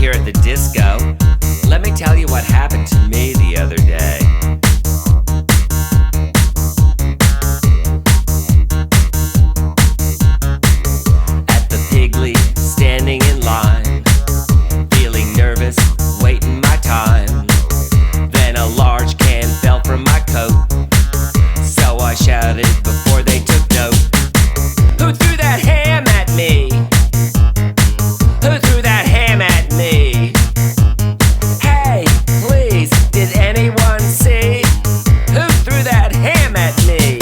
here at the disco. Let me tell you what happened to me the other day. At the Piggly, standing in line, feeling nervous, waiting my time. Then a large can fell from my coat, so I shouted before they took note. Who threw that ham at me? Who threw that ham at me? Hey, please, did anyone see? Who threw that ham at me?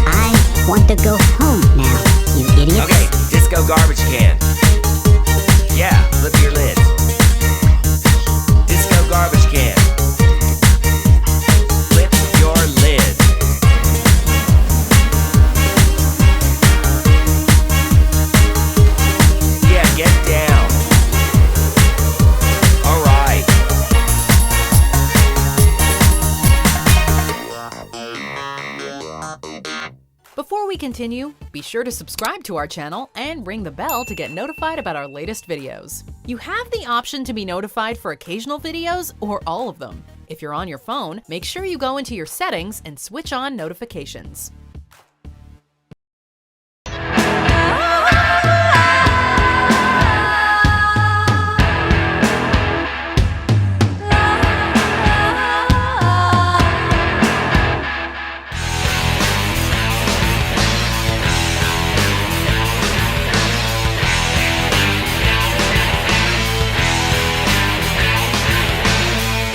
I want to go home now, you idiots. Okay, disco garbage can. Yeah, flip your lid. Disco garbage can. Flip your lid. Yeah, get down. Alright. Before we continue, be sure to subscribe to our channel and ring the bell to get notified about our latest videos. You have the option to be notified for occasional videos or all of them. If you're on your phone, make sure you go into your settings and switch on notifications.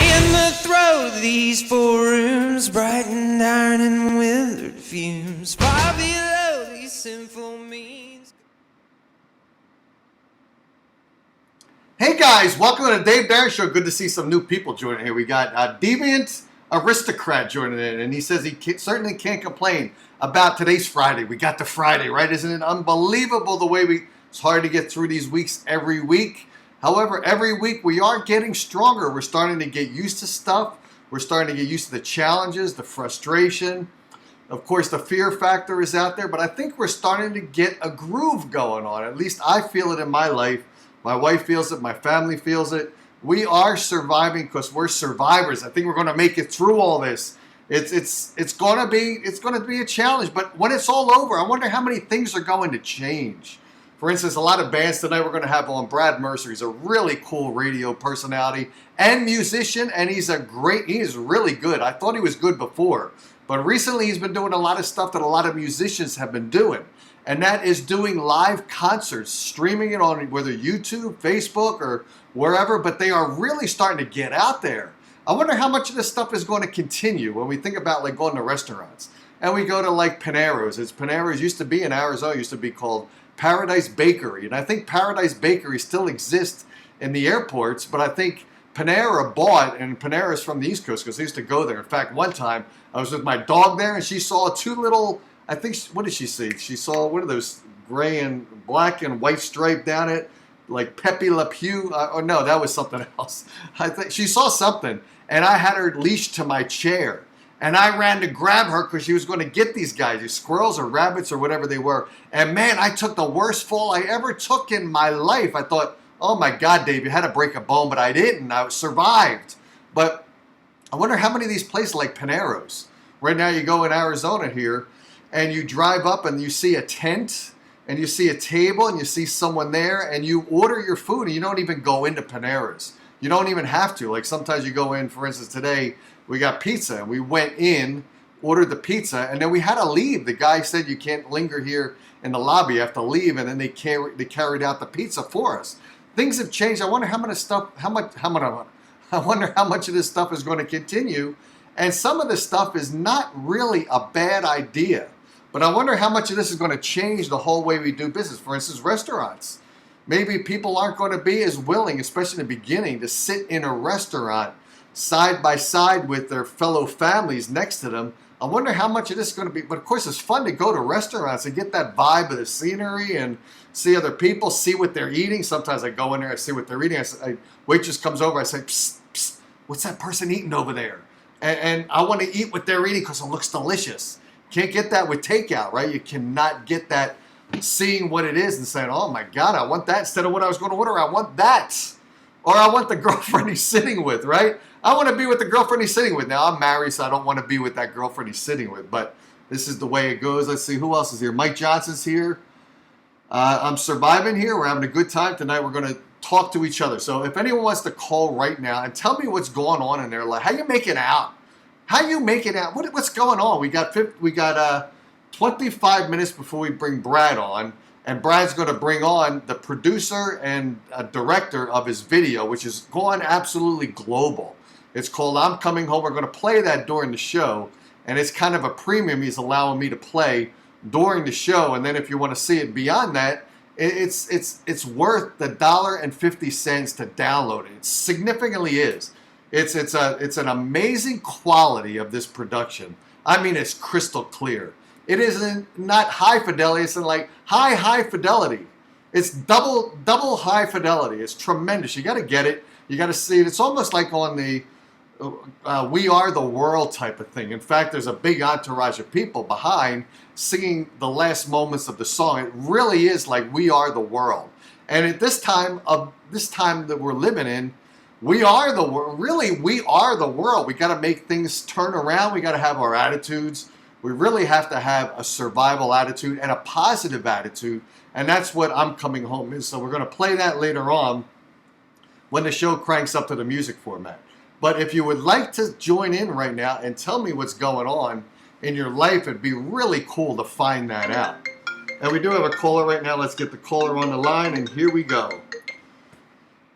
In the throes of these four rooms, bright and iron and withered fumes, far below these sinful means. Hey guys, welcome to the Dave Barron Show. Good to see some new people joining here. We got Deviant Aristocrat joining in, and he says he certainly can't complain about today's Friday. We got the Friday, right? Isn't it unbelievable the way it's hard to get through these weeks every week. However, every week we are getting stronger. We're starting to get used to stuff. We're starting to get used to the challenges, the frustration. Of course, the fear factor is out there, but I think we're starting to get a groove going on. At least I feel it in my life. My wife feels it. My family feels it. We are surviving because we're survivors. I think we're going to make it through all this. It's going to be a challenge, but when it's all over, I wonder how many things are going to change. For instance, a lot of bands tonight we're going to have on Brad Mercer. He's a really cool radio personality and musician, and he is really good. I thought he was good before, but recently he's been doing a lot of stuff that a lot of musicians have been doing, and that is doing live concerts, streaming it on whether YouTube, Facebook, or wherever, but they are really starting to get out there. I wonder how much of this stuff is going to continue when we think about like going to restaurants. And we go to like Panero's. Panero's used to be in Arizona, used to be called Paradise Bakery. And I think Paradise Bakery still exists in the airports, but I think Panera bought, and Panera's from the East Coast because I used to go there. In fact, one time I was with my dog there and she saw two little, I think, what did she see? She saw, what are those gray and black and white stripe down it? Like Pepe Le Pew? Oh no, that was something else. I think she saw something and I had her leashed to my chair. And I ran to grab her because she was going to get these guys, these squirrels or rabbits or whatever they were. And man, I took the worst fall I ever took in my life. I thought, oh my God, Dave, you had to break a bone, but I didn't. I survived. But I wonder how many of these places like Panero's. Right now you go in Arizona here and you drive up and you see a tent and you see a table and you see someone there and you order your food and you don't even go into Panero's. You don't even have to. Like sometimes you go in, for instance, today, we got pizza, and we went in, ordered the pizza, and then we had to leave. The guy said you can't linger here in the lobby, you have to leave, and then they carried out the pizza for us. Things have changed. I wonder how much of this stuff is going to continue, and some of this stuff is not really a bad idea. But I wonder how much of this is going to change the whole way we do business. For instance, restaurants. Maybe people aren't going to be as willing, especially in the beginning, to sit in a restaurant side by side with their fellow families next to them. I wonder how much of this is going to be. But of course, it's fun to go to restaurants and get that vibe of the scenery and see other people, see what they're eating. Sometimes I go in there, I see what they're eating. Waitress comes over, I say, psst, psst, what's that person eating over there? And I want to eat what they're eating because it looks delicious. Can't get that with takeout, right? You cannot get that seeing what it is and saying, oh my God, I want that instead of what I was going to order. I want that. Or I want the girlfriend he's sitting with, right? I want to be with the girlfriend he's sitting with. Now, I'm married, so I don't want to be with that girlfriend he's sitting with. But this is the way it goes. Let's see, who else is here? Mike Johnson's here. I'm surviving here. We're having a good time tonight. We're going to talk to each other. So if anyone wants to call right now and tell me what's going on in their life, how you make it out? How you make it out? What's going on? We got 25 minutes before we bring Brad on. And Brad's going to bring on the producer and director of his video, which is gone absolutely global. It's called I'm Coming Home. We're going to play that during the show. And it's kind of a premium he's allowing me to play during the show. And then if you want to see it beyond that, it's worth the $1.50 to download it. It significantly is. It's an amazing quality of this production. I mean, it's crystal clear. It isn't not high fidelity. It's like high fidelity. It's double high fidelity. It's tremendous. You got to get it. You got to see it. It's almost like on the We Are the World type of thing. In fact, there's a big entourage of people behind singing the last moments of the song. It really is like We Are the World. And at this time that we're living in, we are the world. Really, we are the world. We got to make things turn around. We got to have our attitudes. We really have to have a survival attitude and a positive attitude. And that's what I'm Coming Home is. So we're going to play that later on when the show cranks up to the music format. But if you would like to join in right now and tell me what's going on in your life, it'd be really cool to find that out. And we do have a caller right now. Let's get the caller on the line, and here we go.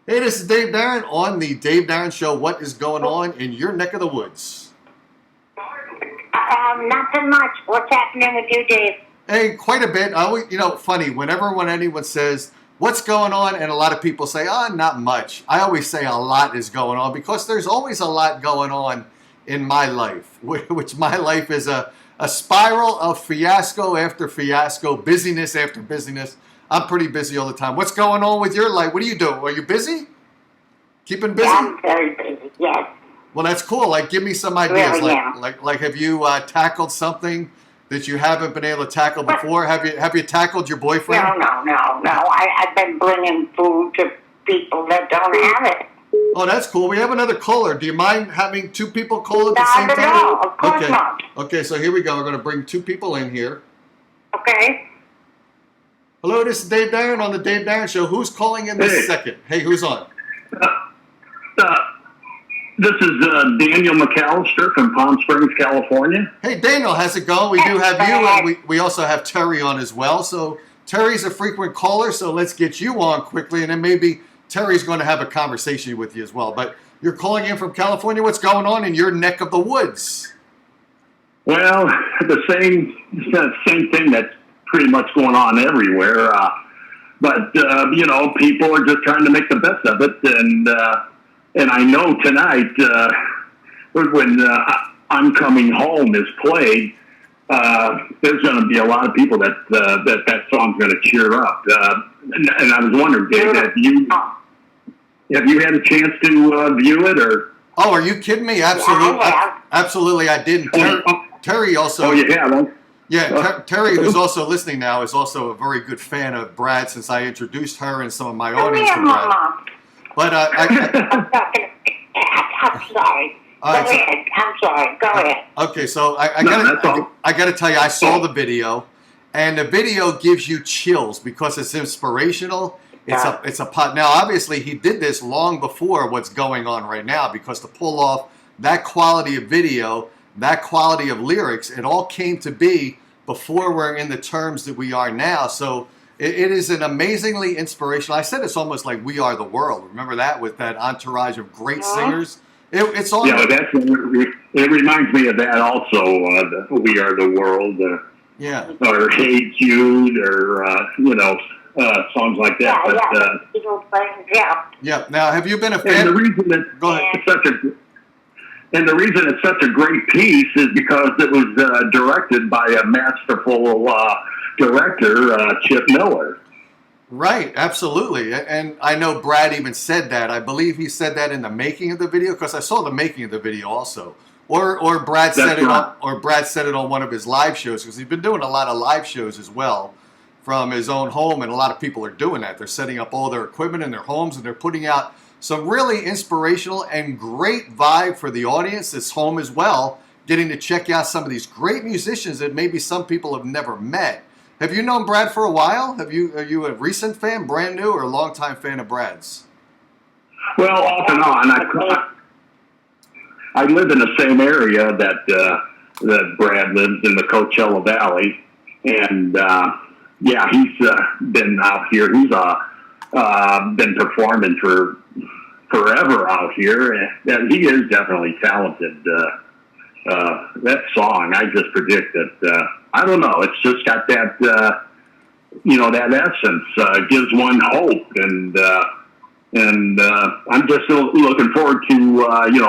Hey, this is Dave Darren on the Dave Darren Show. What is going on in your neck of the woods? Nothing much. What's happening with you, Dave? Hey, quite a bit. I always, funny, when anyone says, what's going on? And a lot of people say, not much. I always say a lot is going on because there's always a lot going on in my life, which my life is a spiral of fiasco after fiasco, busyness after busyness. I'm pretty busy all the time. What's going on with your life? What are you doing? Are you busy? Keeping busy? Yeah, I'm very busy, yes. Well, that's cool. Like, give me some ideas. Really, like, have you tackled something that you haven't been able to tackle before? Have you tackled your boyfriend? No. I've been bringing food to people that don't have it. Oh, that's cool. We have another caller. Do you mind having two people call at the same time? Not at all. Of course okay. not. Okay, so here we go. We're going to bring two people in here. Okay. Hello, this is Dave Darren on the Dave Darren Show. Who's calling in this second? Hey, who's on? This is Daniel McAllister from Palm Springs, California. Hey, Daniel, how's it going? We do have you, and we also have Terry on as well. So Terry's a frequent caller, so let's get you on quickly, and then maybe Terry's going to have a conversation with you as well. But you're calling in from California. What's going on in your neck of the woods? Well, the same thing that's pretty much going on everywhere. But people are just trying to make the best of it, and I know tonight, when I'm Coming Home is played, there's going to be a lot of people that song's going to cheer up. And I was wondering, Dave, have you had a chance to view it? Or? Oh, are you kidding me? Absolutely. Yeah, Absolutely, I didn't. Terry also. Oh, you have? Yeah, Terry, who's also listening now, is also a very good fan of Brad since I introduced her and some of my audience to Brad. Mama. But I'm sorry. I'm sorry. Go ahead. Okay, so I gotta tell you, I saw the video, and the video gives you chills because it's inspirational. It's a pot. Now, obviously, he did this long before what's going on right now because to pull off that quality of video, that quality of lyrics, it all came to be before we're in the terms that we are now. So. It is an amazingly inspirational. I said it's almost like We Are the World. Remember that with that entourage of great singers? It's all. Yeah, it reminds me of that also. We Are the World. Or Hey Jude, or songs like that. Yeah. Now, have you been a fan? And the reason that Go ahead. the reason it's such a great piece is because it was directed by a masterful director, Chip Miller. Right, absolutely. And I know Brad even said that. I believe he said that in the making of the video because I saw the making of the video also. Or Brad said it on one of his live shows because he's been doing a lot of live shows as well from his own home, and a lot of people are doing that. They're setting up all their equipment in their homes, and they're putting out some really inspirational and great vibe for the audience that's home as well, getting to check out some of these great musicians that maybe some people have never met. Have you known Brad for a while? Are you a recent fan, brand new, or a longtime fan of Brad's? Well, off and on. I live in the same area that Brad lives in, the Coachella Valley, and yeah, he's been out here. He's been performing for forever out here, and he is definitely talented. That song, I just predict that. I don't know. It's just got that, that essence. Gives one hope, and I'm just looking forward to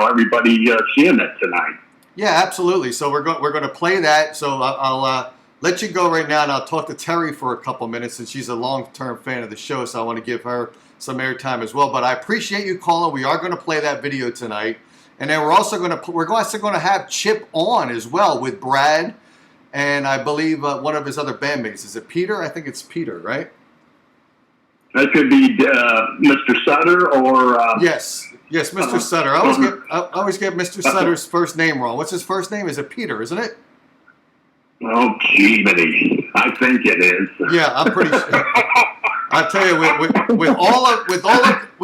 everybody seeing it tonight. Yeah, absolutely. So we're going to play that. So I'll let you go right now, and I'll talk to Terry for a couple minutes, since she's a long-term fan of the show. So I want to give her some airtime as well. But I appreciate you calling. We are going to play that video tonight, and then we're also going to have Chip on as well with Brad, and I believe one of his other bandmates. Is it Peter? I think it's Peter, right? That could be Mr. Sutter or yes, Mr. Sutter. I always get Mr. Sutter's first name wrong. What's his first name? Is it Peter? Isn't it? Oh, gee, I think it is. Yeah, I'm pretty sure. I tell you, with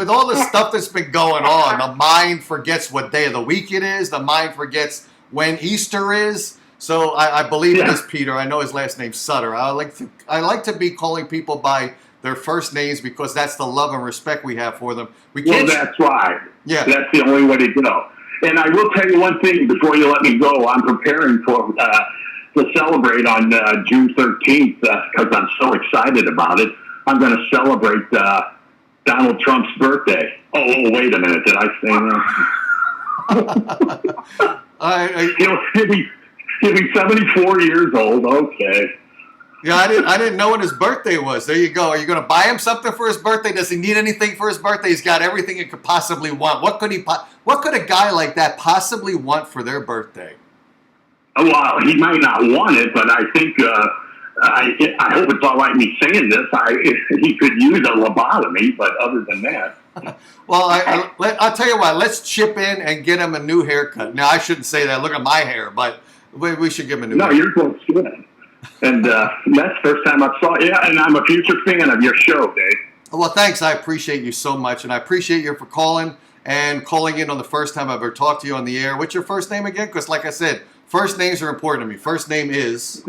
all the stuff that's been going on, the mind forgets what day of the week it is. The mind forgets when Easter is. So I believe it is Peter. I know his last name's Sutter. I like to be calling people by their first names, because that's the love and respect we have for them. Well, that's right. Yeah, that's the only way to go. And I will tell you one thing before you let me go. I'm preparing to celebrate on June 13th because I'm so excited about it. I'm going to celebrate Donald Trump's birthday. Oh, wait a minute. Did I say that? He'll be 74 years old. Okay. Yeah, I didn't know when his birthday was. There you go. Are you going to buy him something for his birthday? Does he need anything for his birthday? He's got everything he could possibly want. What could a guy like that possibly want for their birthday? Well, he might not want it, but I think I hope it's all right me saying this. He could use a lobotomy, but other than that. Well, I'll tell you what. Let's chip in and get him a new haircut. Now, I shouldn't say that. Look at my hair, but we should give him a new haircut. No, yours looks good. And that's the first time I saw it. Yeah, and I'm a future fan of your show, Dave. Well, thanks. I appreciate you so much, and I appreciate you for calling in on the first time I've ever talked to you on the air. What's your first name again? Because like I said, first names are important to me. First name is?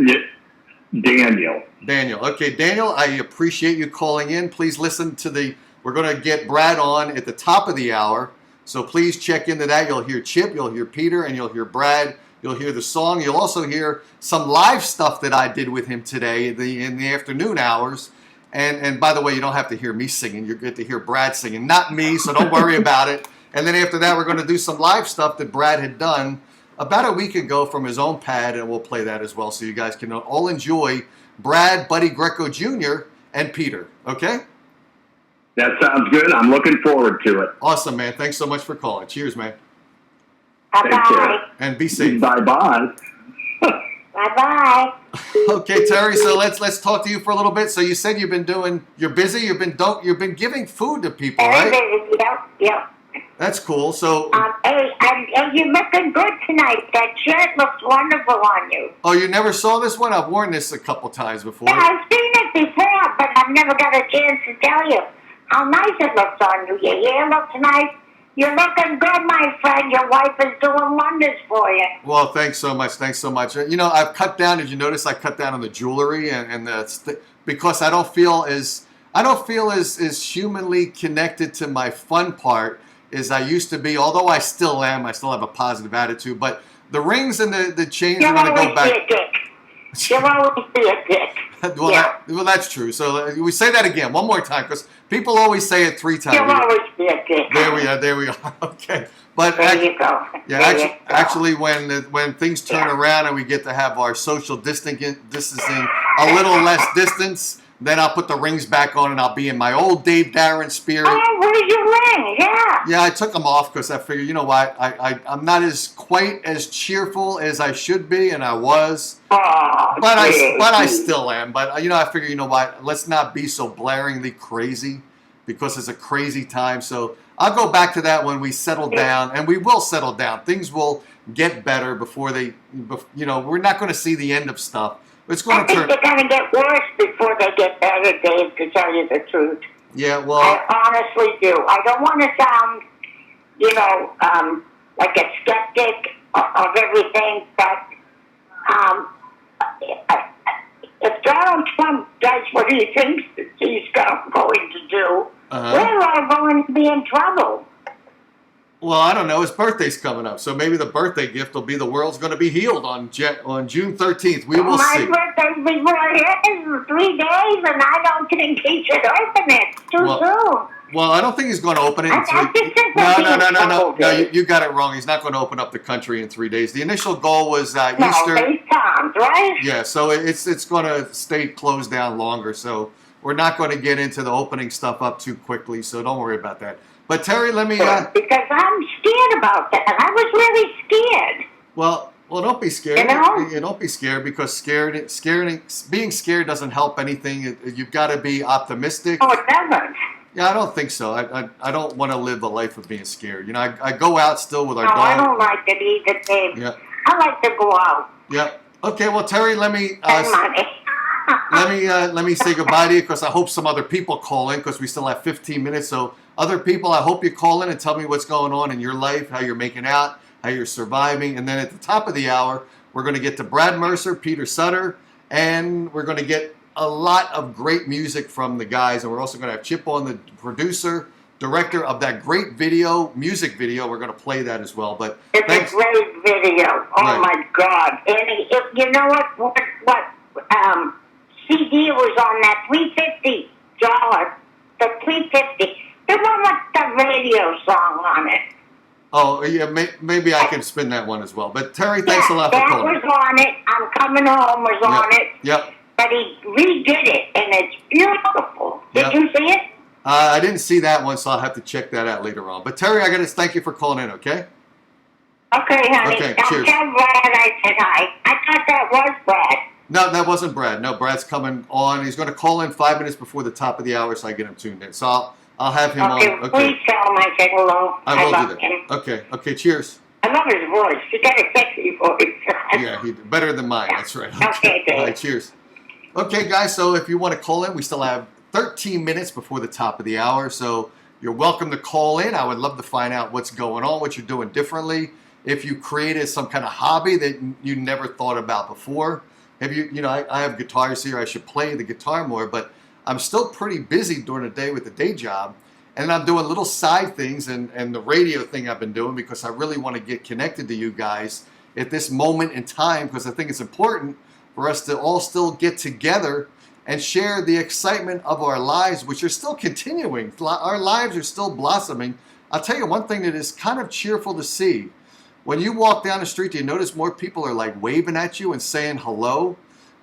Daniel. Daniel. Okay, Daniel, I appreciate you calling in. Please listen to we're going to get Brad on at the top of the hour, so please check into that. You'll hear Chip, you'll hear Peter, and you'll hear Brad. You'll hear the song. You'll also hear some live stuff that I did with him today in the afternoon hours. And by the way, you don't have to hear me singing. You get to hear Brad singing, not me, so don't worry about it. And then after that, we're going to do some live stuff that Brad had done about a week ago from his own pad, and we'll play that as well so you guys can all enjoy Brad, Buddy Greco Jr., and Peter. Okay? That sounds good. I'm looking forward to it. Awesome, man. Thanks so much for calling. Cheers, man. Bye-bye. And be safe. Bye-bye. Bye-bye. Okay, Terry. So let's talk to you for a little bit. So you said you're busy. You've been giving food to people, right? Yep. That's cool. So hey, you're looking good tonight. That shirt looks wonderful on you. Oh, you never saw this one? I've worn this a couple times before. Yeah, I've seen it before, but I've never got a chance to tell you how nice it looks on you. Your hair looks nice. You're looking good, my friend. Your wife is doing wonders for you. Well, thanks so much. Thanks so much. You know, I've cut down. Did you notice I cut down on the jewelry and because I don't feel as humanly connected to my fun part as I used to be. Although I still am. I still have a positive attitude. But the rings and the chains are going to go back. You'll always be a dick. Well, that's true. So we say that again one more time because people always say it 3 times. You'll always be a dick. There we are. Okay. But there you go. Yeah, actually, when things turn around and we get to have our social distancing a little less distance, Then I'll put the rings back on and I'll be in my old Dave Darren spirit. Oh, where's your ring? Yeah. Yeah, I took them off because I figured, you know what, I'm not as quite as cheerful as I should be, and I was. Oh, But I still am. But, I figure, you know what, let's not be so blaringly crazy because it's a crazy time. So I'll go back to that when we settle down, and we will settle down. Things will get better before we're not going to see the end of stuff. It's going I to think turn. they're going to get worse before they get better, Dave, to tell you the truth. Yeah, well. I honestly do. I don't want to sound, like a skeptic of everything, but if Donald Trump does what he thinks that he's going to do, we're all going to be in trouble. Well, I don't know. His birthday's coming up, so maybe the birthday gift will be the world's going to be healed on June 13th. We will see. My birthday's before his in 3 days, and I don't think he should open it too soon. Well, I don't think he's going to open it in 3 days. No, you got it wrong. He's not going to open up the country in 3 days. The initial goal was Easter. No, 8 times, right? Yeah, so it's going to stay closed down longer. So we're not going to get into the opening stuff up too quickly. So don't worry about that. But Terry, let me. Because I'm scared about that. I was really scared. Well, don't be scared. You know? Don't be scared because being scared doesn't help anything. You've got to be optimistic. Oh, it doesn't. Yeah, I don't think so. I don't want to live a life of being scared. I go out still with our dog. I don't like it either, Dave. Yeah. I like to go out. Yeah. Okay. Well, Terry, let me. And money. let me say goodbye to you because I hope some other people call in because we still have 15 minutes. So other people, I hope you call in and tell me what's going on in your life, how you're making out, how you're surviving. And then at the top of the hour, we're going to get to Brad Mercer, Peter Sutter, and we're going to get a lot of great music from the guys. And we're also going to have Chip on, the producer, director of that great music video. We're going to play that as well. But it's thanks. A great video. Oh, right. My God. And you know what CD was on that $350, the $350. The one with the radio song on it. Oh, yeah, maybe I can spin that one as well. But Terry, thanks a lot for calling. That was on it. I'm Coming Home was on it. Yep. But he redid it, and it's beautiful. Did you see it? I didn't see that one, so I'll have to check that out later on. But Terry, I got to thank you for calling in, okay? Okay, honey. Okay, I'll cheers. tell Brad I said hi. I thought that was Brad. No, that wasn't Brad. No, Brad's coming on. He's going to call in 5 minutes before the top of the hour, so I get him tuned in. So I'll have him on. Okay, please tell him I said hello. I will do that. Him. Okay, cheers. I love his voice. He got a sexy voice. Yeah, better than mine. That's right. Okay, Dave. All right, cheers. Okay, guys, so if you want to call in, we still have 13 minutes before the top of the hour, so you're welcome to call in. I would love to find out what's going on, what you're doing differently. If you created some kind of hobby that you never thought about before. Have I have guitars here. I should play the guitar more, but I'm still pretty busy during the day with the day job. And I'm doing little side things and the radio thing I've been doing because I really want to get connected to you guys at this moment in time because I think it's important for us to all still get together and share the excitement of our lives, which are still continuing. Our lives are still blossoming. I'll tell you one thing that is kind of cheerful to see. When you walk down the street, do you notice more people are like waving at you and saying hello?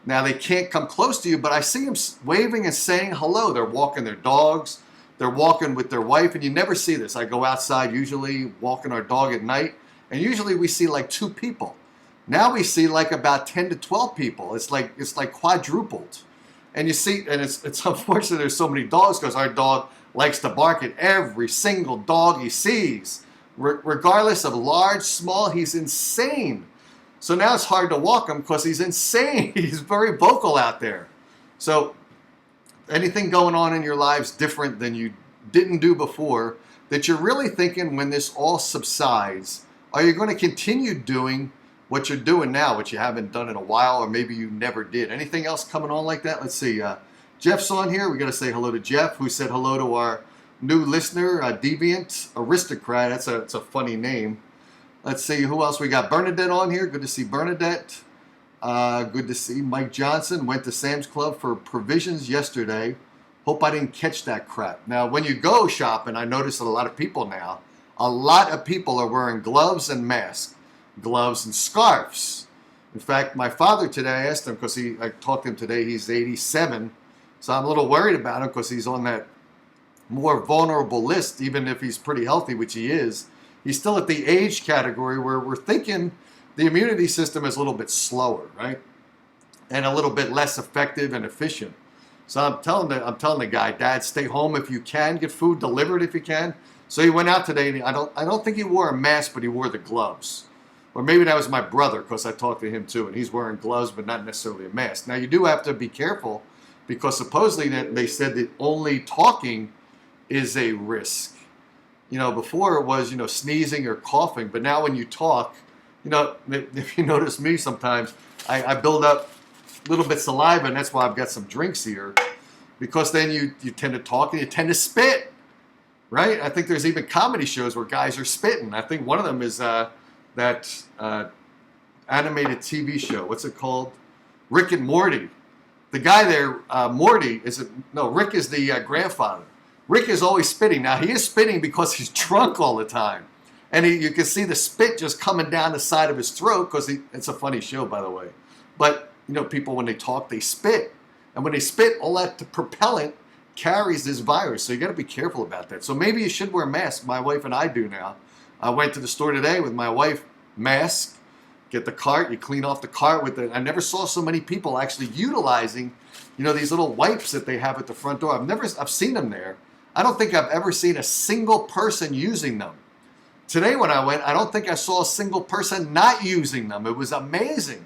Now, they can't come close to you, but I see them waving and saying hello. They're walking their dogs. They're walking with their wife, and you never see this. I go outside usually walking our dog at night, and usually we see like 2 people. Now we see like about 10 to 12 people. It's like quadrupled. And you see, and it's unfortunate there's so many dogs because our dog likes to bark at every single dog he sees. Regardless of large, small, he's insane. So now it's hard to walk him because he's insane. He's very vocal out there. So anything going on in your lives different than you didn't do before that you're really thinking when this all subsides, are you going to continue doing what you're doing now, which you haven't done in a while, or maybe you never did? Anything else coming on like that? Let's see. Jeff's on here. We got to say hello to Jeff, who said hello to our new listener, Deviant Aristocrat. That's a funny name. Let's see who else we got. Bernadette on here. Good to see Bernadette. Good to see Mike Johnson. Went to Sam's Club for provisions yesterday. Hope I didn't catch that crap. Now, when you go shopping, I notice that a lot of people now, a lot of people are wearing gloves and masks, gloves and scarves. In fact, my father today, I asked him, because I talked to him today, he's 87. So I'm a little worried about him because he's on that more vulnerable list, even if he's pretty healthy, which he is. He's still at the age category where we're thinking the immunity system is a little bit slower, right? And a little bit less effective and efficient. So I'm telling the guy, Dad, stay home if you can, get food delivered if you can. So he went out today, and I don't think he wore a mask, but he wore the gloves. Or maybe that was my brother, because I talked to him too, and he's wearing gloves, but not necessarily a mask. Now you do have to be careful, because supposedly they said that only talking is a risk. Before it was, sneezing or coughing, but now when you talk, if you notice me sometimes, I build up a little bit saliva, and that's why I've got some drinks here, because then you tend to talk and you tend to spit, right? I think there's even comedy shows where guys are spitting. I think one of them is that animated TV show. What's it called? Rick and Morty. The guy there, Rick is the grandfather. Rick is always spitting. Now, he is spitting because he's drunk all the time. And you can see the spit just coming down the side of his throat because it's a funny show, by the way. But, people, when they talk, they spit. And when they spit, all that propellant carries this virus. So you got to be careful about that. So maybe you should wear a mask. My wife and I do now. I went to the store today with my wife, mask, get the cart, you clean off the cart with it. I never saw so many people actually utilizing, these little wipes that they have at the front door. I've seen them there. I don't think I've ever seen a single person using them. Today when I went, I don't think I saw a single person not using them. It was amazing.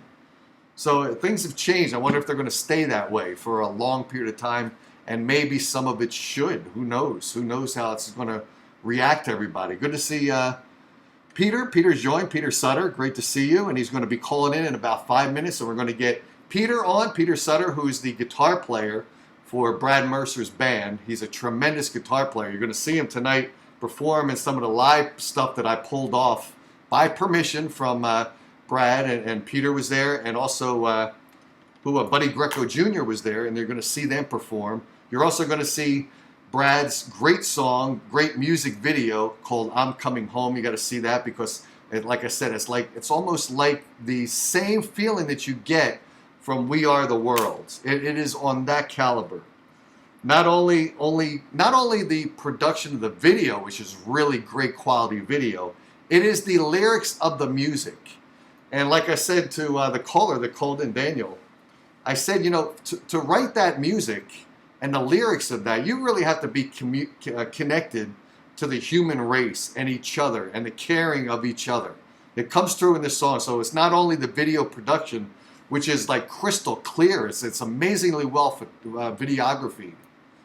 So things have changed. I wonder if they're going to stay that way for a long period of time, and maybe some of it should. Who knows? Who knows how it's going to react to everybody. Good to see Peter. Peter's joined. Peter Sutter, great to see you. And he's going to be calling in about 5 minutes. So we're going to get Peter on. Peter Sutter, who is the guitar player for Brad Mercer's band. He's a tremendous guitar player. You're going to see him tonight perform in some of the live stuff that I pulled off by permission from Brad, and Peter was there, and also Buddy Greco Jr. was there, and they're going to see them perform. You're also going to see Brad's great song, great music video called "I'm Coming Home." You got to see that because, like I said, it's almost like the same feeling that you get from "We Are the World." It is on that caliber. Not only the production of the video, which is really great quality video, it is the lyrics of the music. And like I said to the caller that called in, Daniel, I said, to write that music and the lyrics of that, you really have to be connected to the human race and each other and the caring of each other. It comes through in this song. So it's not only the video production, which is like crystal clear. It's amazingly well videographed.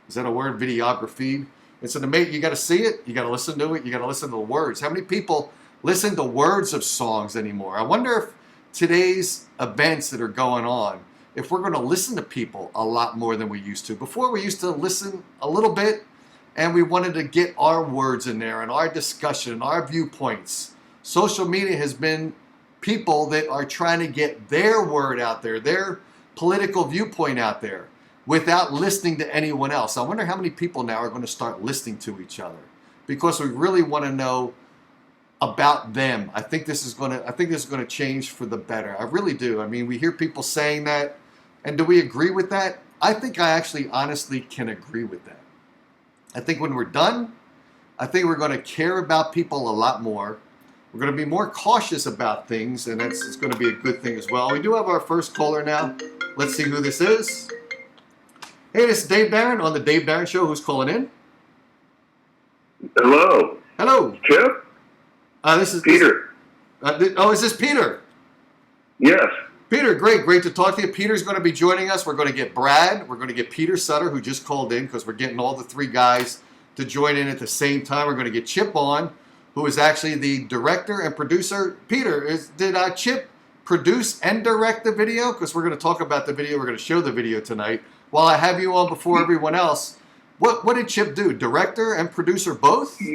Is that a word? Videographed. It's an amazing. You got to see it. You got to listen to it. You got to listen to the words. How many people listen to words of songs anymore? I wonder if today's events that are going on, if we're going to listen to people a lot more than we used to. Before, we used to listen a little bit, and we wanted to get our words in there and our discussion, our viewpoints. Social media has been people that are trying to get their word out there, their political viewpoint out there, without listening to anyone else. I wonder how many people now are going to start listening to each other because we really want to know about them. I think this is going to change for the better. I really do. I mean, we hear people saying that, and do we agree with that? I think I actually honestly can agree with that. I think when we're done, I think we're going to care about people a lot more. We're going to be more cautious about things, and it's going to be a good thing as well. We do have our first caller now. Let's see who this is. Hey, this is Dave Barron on the Dave Barron Show. Who's calling in? Hello. Hello. Chip? This is Peter. Is this Peter? Yes. Peter, great to talk to you. Peter's going to be joining us. We're going to get Brad. We're going to get Peter Sutter, who just called in, because we're getting all the three guys to join in at the same time. We're going to get Chip on, who is actually the director and producer. Peter, did Chip produce and direct the video? Because we're going to talk about the video. We're going to show the video tonight. While I have you on before everyone else, what did Chip do? Director and producer both? Yeah,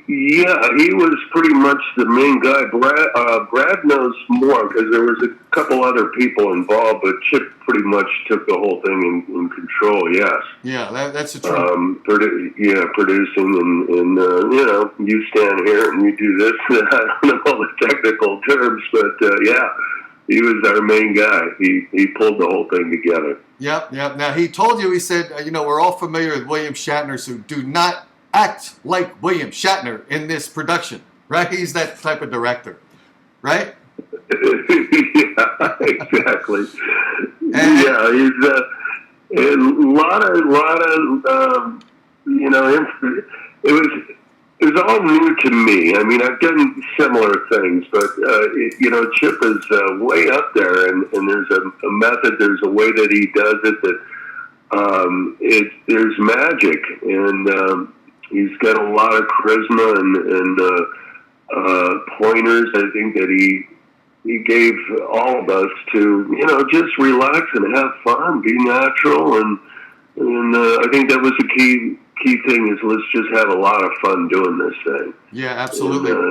he was pretty much the main guy. Brad knows more because there was a couple other people involved, but Chip pretty much took the whole thing in control. Yes. Yeah, that's the truth. Producing and you stand here and you do this. I don't know all the technical terms, but yeah. He was our main guy. He pulled the whole thing together. Yep. Now, he told you, he said, we're all familiar with William Shatner, who do not act like William Shatner in this production, right? He's that type of director, right? Yeah, exactly. And, yeah, he's a lot of it was all new to me. I mean, I've done similar things, but Chip is way up there, and there's a method, there's a way that he does it that there's magic, and he's got a lot of charisma and pointers. I think that he gave all of us to just relax and have fun, be natural, and I think that was the key thing is let's just have a lot of fun doing this thing. Yeah, absolutely. And,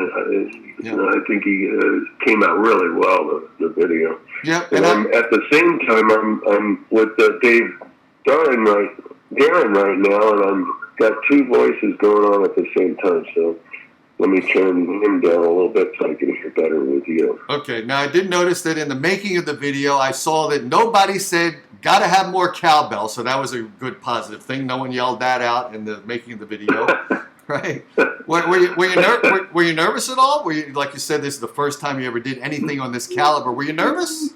I think he came out really well, the video. Yeah, and at the same time, I'm with Dave Darren right now, and I've got two voices going on at the same time. So let me turn him down a little bit so I can hear better with you. Okay. Now, I did notice that in the making of the video, I saw that nobody said, gotta have more cowbell. So that was a good positive thing. No one yelled that out in the making of the video. Right? Were you nervous at all? Were you, like you said, this is the first time you ever did anything on this caliber. Were you nervous?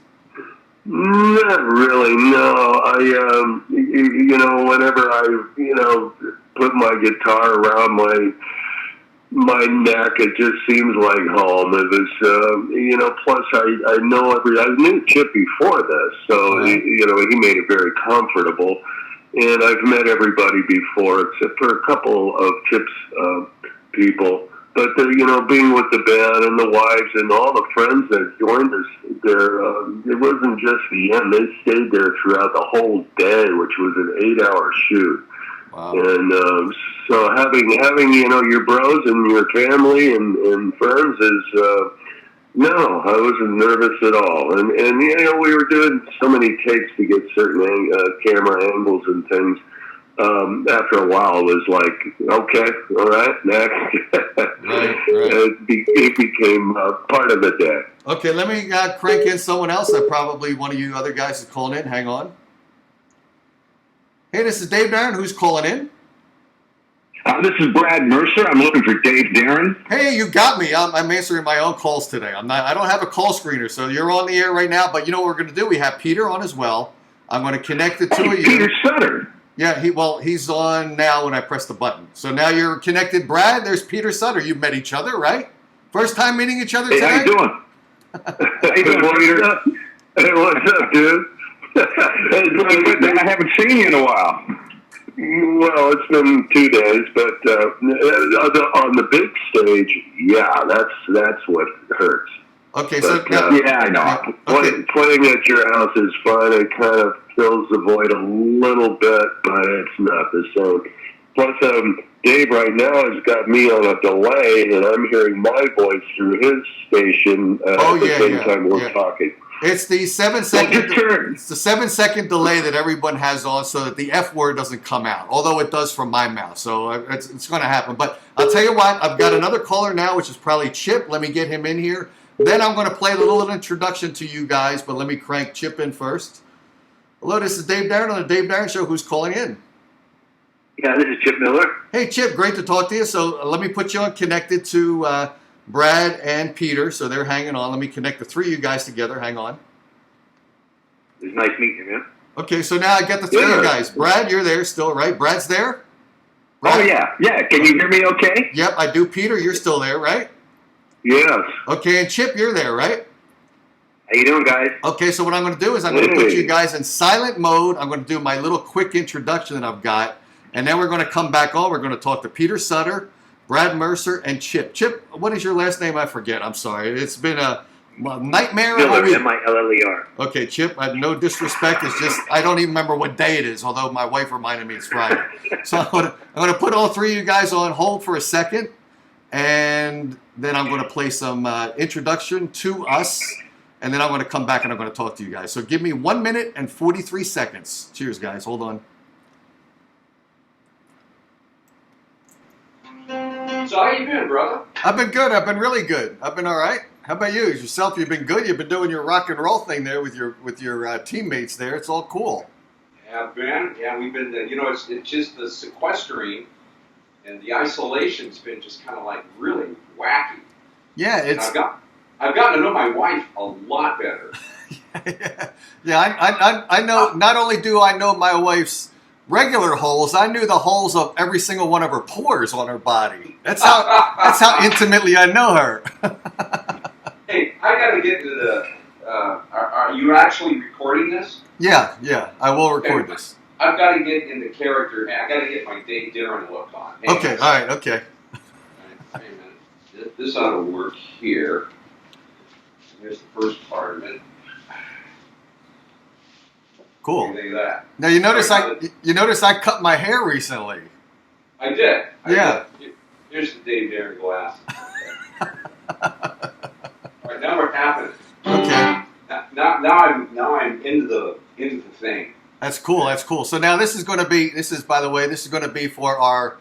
Not really, no. I, whenever I, put my guitar around my neck, it just seems like home. It was, plus I knew Chip before this, so, he made it very comfortable. And I've met everybody before, except for a couple of Chip's people. But, being with the band and the wives and all the friends that joined us there, it wasn't just the end. They stayed there throughout the whole day, which was an 8-hour shoot. Wow. And so having your bros and your family and friends is no, I wasn't nervous at all. And we were doing so many takes to get certain camera angles and things. After a while, it was like, okay, all right, next. Right. It became part of the day. Okay, let me crank in someone else. Probably one of you other guys is calling in. Hang on. Hey, this is Dave Darren. Who's calling in? This is Brad Mercer. I'm looking for Dave Darren. Hey, you got me. I'm answering my own calls today. I don't have a call screener, so you're on the air right now. But you know what we're going to do? We have Peter on as well. I'm going to connect the two of you. Peter Sutter. Yeah, he's on now when I press the button. So now you're connected, Brad. There's Peter Sutter. You met each other, right? First time meeting each other today? How you doing? How you doing, Peter? Hey, what's up, dude? I haven't seen you in a while. Well, it's been 2 days, but on the big stage, yeah, that's what hurts. Okay, but, yeah, I know. Playing at your house is fine. It kind of fills the void a little bit, but it's not the same. Plus, Dave right now has got me on a delay, and I'm hearing my voice through his station at the same time we're talking. It's the 7-second. It's the 7-second delay that everyone has on, so that the F word doesn't come out. Although it does from my mouth, so it's going to happen. But I'll tell you what, I've got another caller now, which is probably Chip. Let me get him in here. Then I'm going to play a little introduction to you guys, but let me crank Chip in first. Hello, this is Dave Darren on the Dave Darren Show. Who's calling in? Yeah, this is Chip Miller. Hey, Chip, great to talk to you. So let me put you on connected to Brad and Peter. So they're hanging on. Let me connect the three of you guys together. Hang on. It's nice meeting you, man. Okay, so now I got the three of you guys. Brad, you're there still, right? Brad's there? Brad? Oh, yeah. Yeah, can you hear me okay? Yep, I do. Peter, you're still there, right? Yes. Okay, and Chip, you're there, right? How you doing, guys? Okay, so what I'm going to do is I'm going to put you guys in silent mode. I'm going to do my little quick introduction that I've got, and then we're going to come back on. We're going to talk to Peter Sutter, Brad Mercer, and Chip. Chip, what is your last name? I forget. I'm sorry. It's been a nightmare. Miller, M-I-L-L-E-R. Okay, Chip, no disrespect. It's just I don't even remember what day it is, although my wife reminded me it's Friday. So I'm going to put all three of you guys on hold for a second, and then I'm going to play some introduction to us, and then I'm going to come back and I'm going to talk to you guys. So give me 1 minute and 43 seconds. Cheers, guys. Hold on. So how you been, brother? I've been good. I've been really good. I've been all right. How about you? Yourself, you've been good? You've been doing your rock and roll thing there with your teammates there. It's all cool. have been. Yeah, we've been. It's just the sequestering and the isolation's been just kind of like really wacky. Yeah, And I've gotten to know my wife a lot better. I know. Not only do I know my wife's regular holes, I knew the holes of every single one of her pores on her body. That's how intimately I know her. Hey, I got to get to the. Are you actually recording this? Yeah, I will record this. I've got to get into character. I got to get my Dave Darren look on. Hey, okay, all right, okay. Wait a minute. This ought to work here. Here's the first part of it. Cool. What do you think of that? Now you notice I cut my hair recently. I did. Yeah. Here's the Dave Darren glasses. Okay. All right, now we're happening. Okay. Now I'm into the thing. That's cool. So now this is going to be for our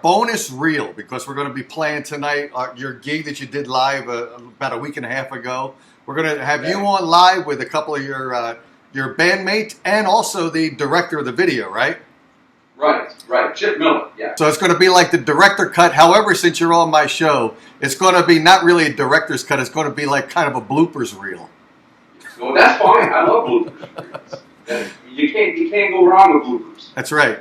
bonus reel, because we're going to be playing tonight your gig that you did live about a week and a half ago. We're going to have you on live with a couple of your bandmates and also the director of the video, right? Right. Chip Miller, yeah. So it's going to be like the director cut. However, since you're on my show, it's going to be not really a director's cut. It's going to be like kind of a bloopers reel. Well, that's fine. I love bloopers. You can't go wrong with bloopers. That's right.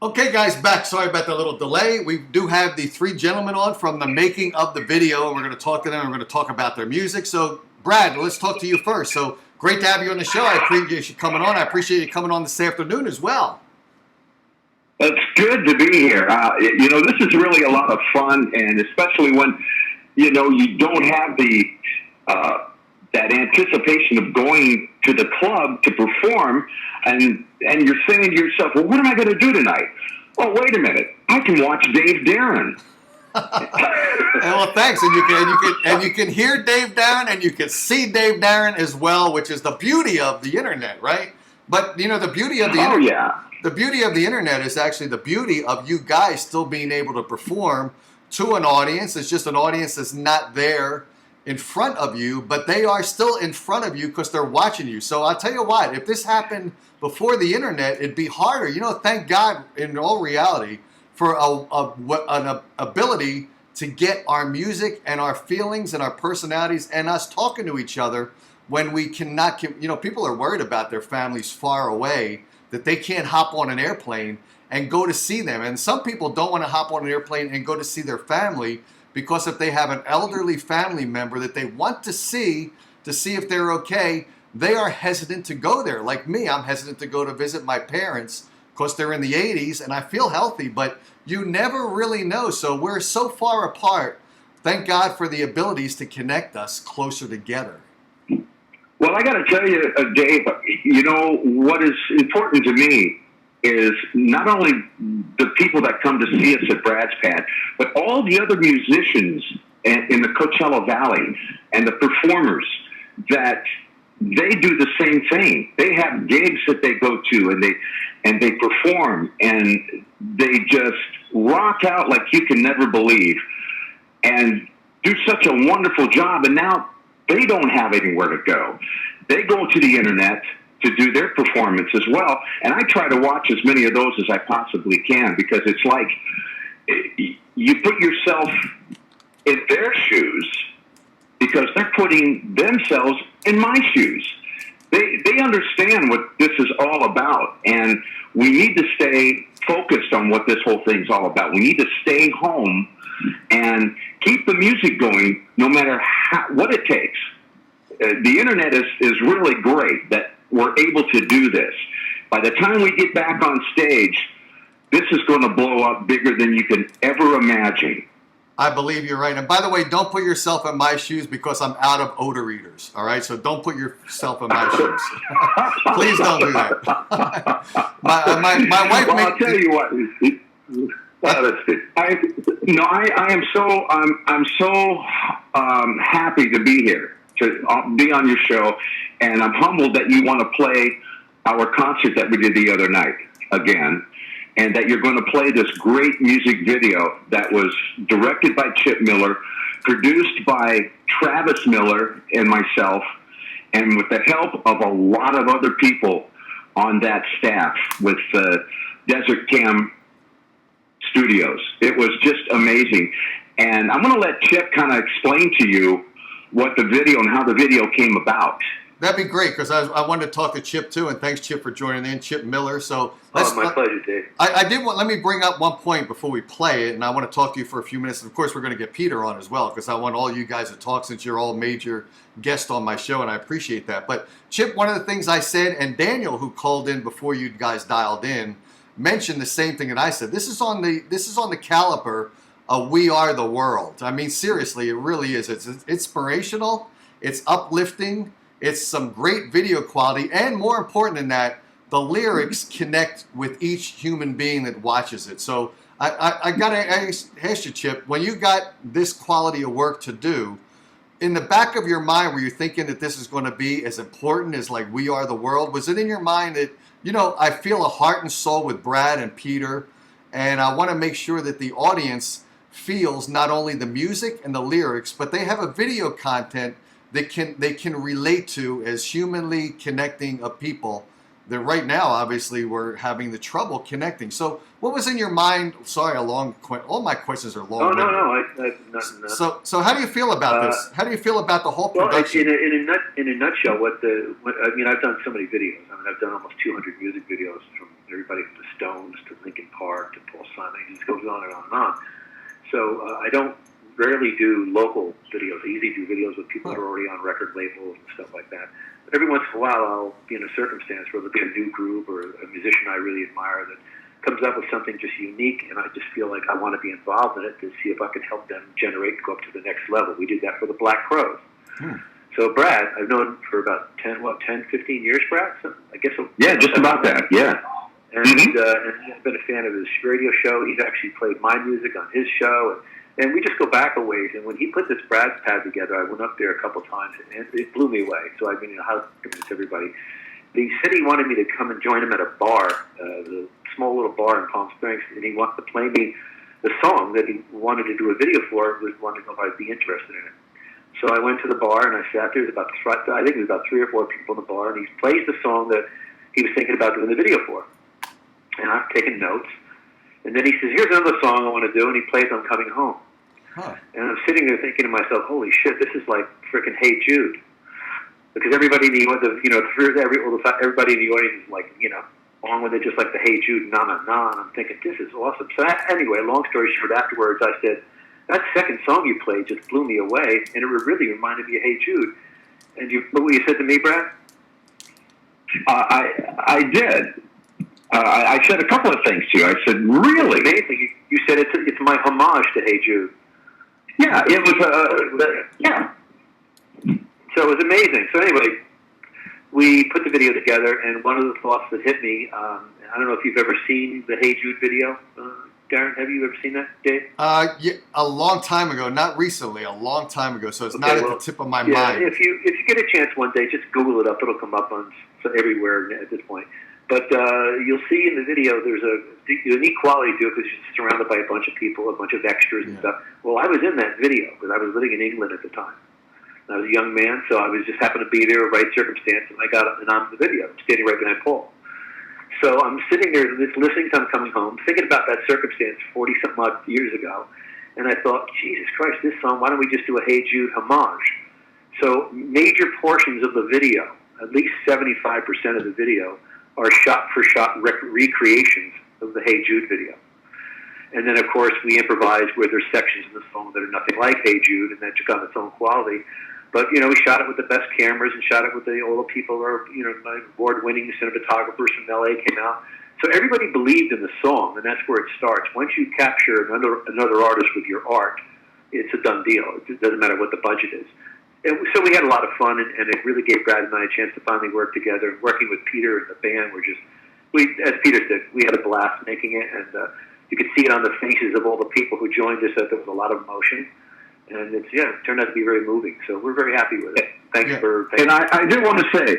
Okay, guys, back. Sorry about the little delay. We do have the three gentlemen on from the making of the video, and we're going to talk to them. We're going to talk about their music. So, Brad, let's talk to you first. So, great to have you on the show. I appreciate you coming on. I appreciate you coming on this afternoon as well. It's good to be here. This is really a lot of fun, and especially when, you don't have the that anticipation of going to the club to perform, and you're saying to yourself, well, what am I going to do tonight? Well, wait a minute. I can watch Dave Darren. Well, thanks. And you can hear Dave Darren, and you can see Dave Darren as well, which is the beauty of the internet, right? But the beauty of the internet. The beauty of the internet is actually the beauty of you guys still being able to perform to an audience. It's just an audience that's not there in front of you, but they are still in front of you because they're watching you. So I'll tell you what, if this happened before the internet, it'd be harder. Thank God in all reality for an ability to get our music and our feelings and our personalities and us talking to each other when we cannot, people are worried about their families far away, that they can't hop on an airplane and go to see them. And some people don't want to hop on an airplane and go to see their family because if they have an elderly family member that they want to see if they're okay, they are hesitant to go there. Like me, I'm hesitant to go to visit my parents because they're in the 80s and I feel healthy, but you never really know. So we're so far apart. Thank God for the abilities to connect us closer together. Well, I got to tell you, Dave, what is important to me is not only the people that come to see us at Brad's Pad, but all the other musicians in the Coachella Valley and the performers that they do the same thing. They have gigs that they go to and they perform and they just rock out like you can never believe and do such a wonderful job. And now they don't have anywhere to go. They go to the internet to do their performance as well. And I try to watch as many of those as I possibly can because it's like you put yourself in their shoes because they're putting themselves in my shoes. They understand what this is all about, and we need to stay focused on what this whole thing's all about. We need to stay home and keep the music going no matter what it takes. The internet is really great that we're able to do this. By the time we get back on stage, this is going to blow up bigger than you can ever imagine. I believe you're right. And by the way, don't put yourself in my shoes because I'm out of odor eaters. All right? So don't put yourself in my shoes. Please don't do that. my wife well, I'll tell you what. I'm so happy to be here, to be on your show, and I'm humbled that you want to play our concert that we did the other night again. and that you're going to play this great music video that was directed by Chip Miller, produced by Travis Miller and myself, and with the help of a lot of other people on that staff with Desert Cam Studios. It was just amazing. And I'm going to let Chip kind of explain to you what the video and how the video came about. That'd be great, because I wanted to talk to Chip too, and thanks, Chip, for joining in, Chip Miller. So my pleasure, Dave. I did want, let me bring up one point before we play it, and I want to talk to you for a few minutes. And of course, we're going to get Peter on as well, because I want all you guys to talk, since you're all major guests on my show, and I appreciate that. But Chip, one of the things I said, and Daniel, who called in before you guys dialed in, mentioned the same thing that I said. This is on the caliber of We Are the World. I mean, seriously, it really is. It's inspirational. It's uplifting. It's some great video quality, and more important than that, the lyrics connect with each human being that watches it. So I got to ask you, Chip, when you got this quality of work to do, in the back of your mind, were you thinking that this is going to be as important as like We Are the World? Was it in your mind that, you know, I feel a heart and soul with Brad and Peter, and I want to make sure that the audience feels not only the music and the lyrics, but they have a video content they can relate to as humanly connecting a people that right now, obviously, we're having the trouble connecting. So what was in your mind? Sorry, all my questions are long. Oh, no, nothing. So how do you feel about this? How do you feel about the whole production? Well, in a nutshell, I mean, I've done so many videos. I mean, I've done almost 200 music videos, from everybody from the Stones to Linkin Park to Paul Simon. It just goes on and on and on. So I don't rarely do local videos. I usually do videos with people that are already on record labels and stuff like that. But every once in a while, I'll be in a circumstance where there'll be a new group or a musician I really admire that comes up with something just unique, and I just feel like I want to be involved in it to see if I can help them go up to the next level. We did that for the Black Crowes. So Brad, I've known for about 10, 15 years, Brad? So I guess. Yeah, just about that, yeah. And, and I've been a fan of his radio show. He's actually played my music on his show. And we just go back a ways. And when he put this Brad's Pad together, I went up there a couple times, and it blew me away. So I mean, how to convince everybody. He said he wanted me to come and join him at a bar, the small little bar in Palm Springs, and he wanted to play me the song that he wanted to do a video for. He wanted to know if I'd be interested in it. So I went to the bar, and I sat there. I think it was about 3 or 4 people in the bar, and he plays the song that he was thinking about doing the video for. And I'm taking notes. And then he says, here's another song I want to do, and he plays I'm Coming Home. And I'm sitting there thinking to myself, holy shit, this is like frickin' Hey Jude. Because everybody in the everybody in the audience is like, on with it, just like the Hey Jude, na na na. And I'm thinking, this is awesome. So anyway, long story short, afterwards I said, that second song you played just blew me away, and it really reminded me of Hey Jude. And you know what you said to me, Brad? I did. I said a couple of things to you. I said, really? Amazing. You said it's my homage to Hey Jude. Yeah, it was. Yeah. So it was amazing. So anyway, we put the video together, and one of the thoughts that hit me, I don't know if you've ever seen the Hey Jude video. Darren, have you ever seen that, Dave? Yeah, a long time ago, not recently, a long time ago. So it's not at the tip of my mind. If you get a chance one day, just Google it up. It'll come up on everywhere at this point. But you'll see in the video there's a unique quality to it because you're surrounded by a bunch of people, a bunch of extras and stuff. Well, I was in that video because I was living in England at the time. I was a young man, so I was just happened to be there, right circumstance, and I got up and on the video, standing right behind Paul. So I'm sitting there listening to I'm Coming Home, thinking about that circumstance 40-something odd years ago, and I thought, Jesus Christ, this song, why don't we just do a Hey Jude homage? So major portions of the video, at least 75% of the video, are shot-for-shot recreations of the Hey Jude video. And then, of course, we improvise where there's sections in the song that are nothing like Hey Jude, and that took on its own quality. But, we shot it with the best cameras and shot it with all the people who are, award-winning cinematographers from L.A. came out. So everybody believed in the song, and that's where it starts. Once you capture another artist with your art, it's a done deal. It doesn't matter what the budget is. So we had a lot of fun, and it really gave Brad and I a chance to finally work together. Working with Peter and the band, as Peter said, we had a blast making it, and you could see it on the faces of all the people who joined us that there was a lot of emotion. And it turned out to be very moving. So we're very happy with it. Thanks for. And I do want to say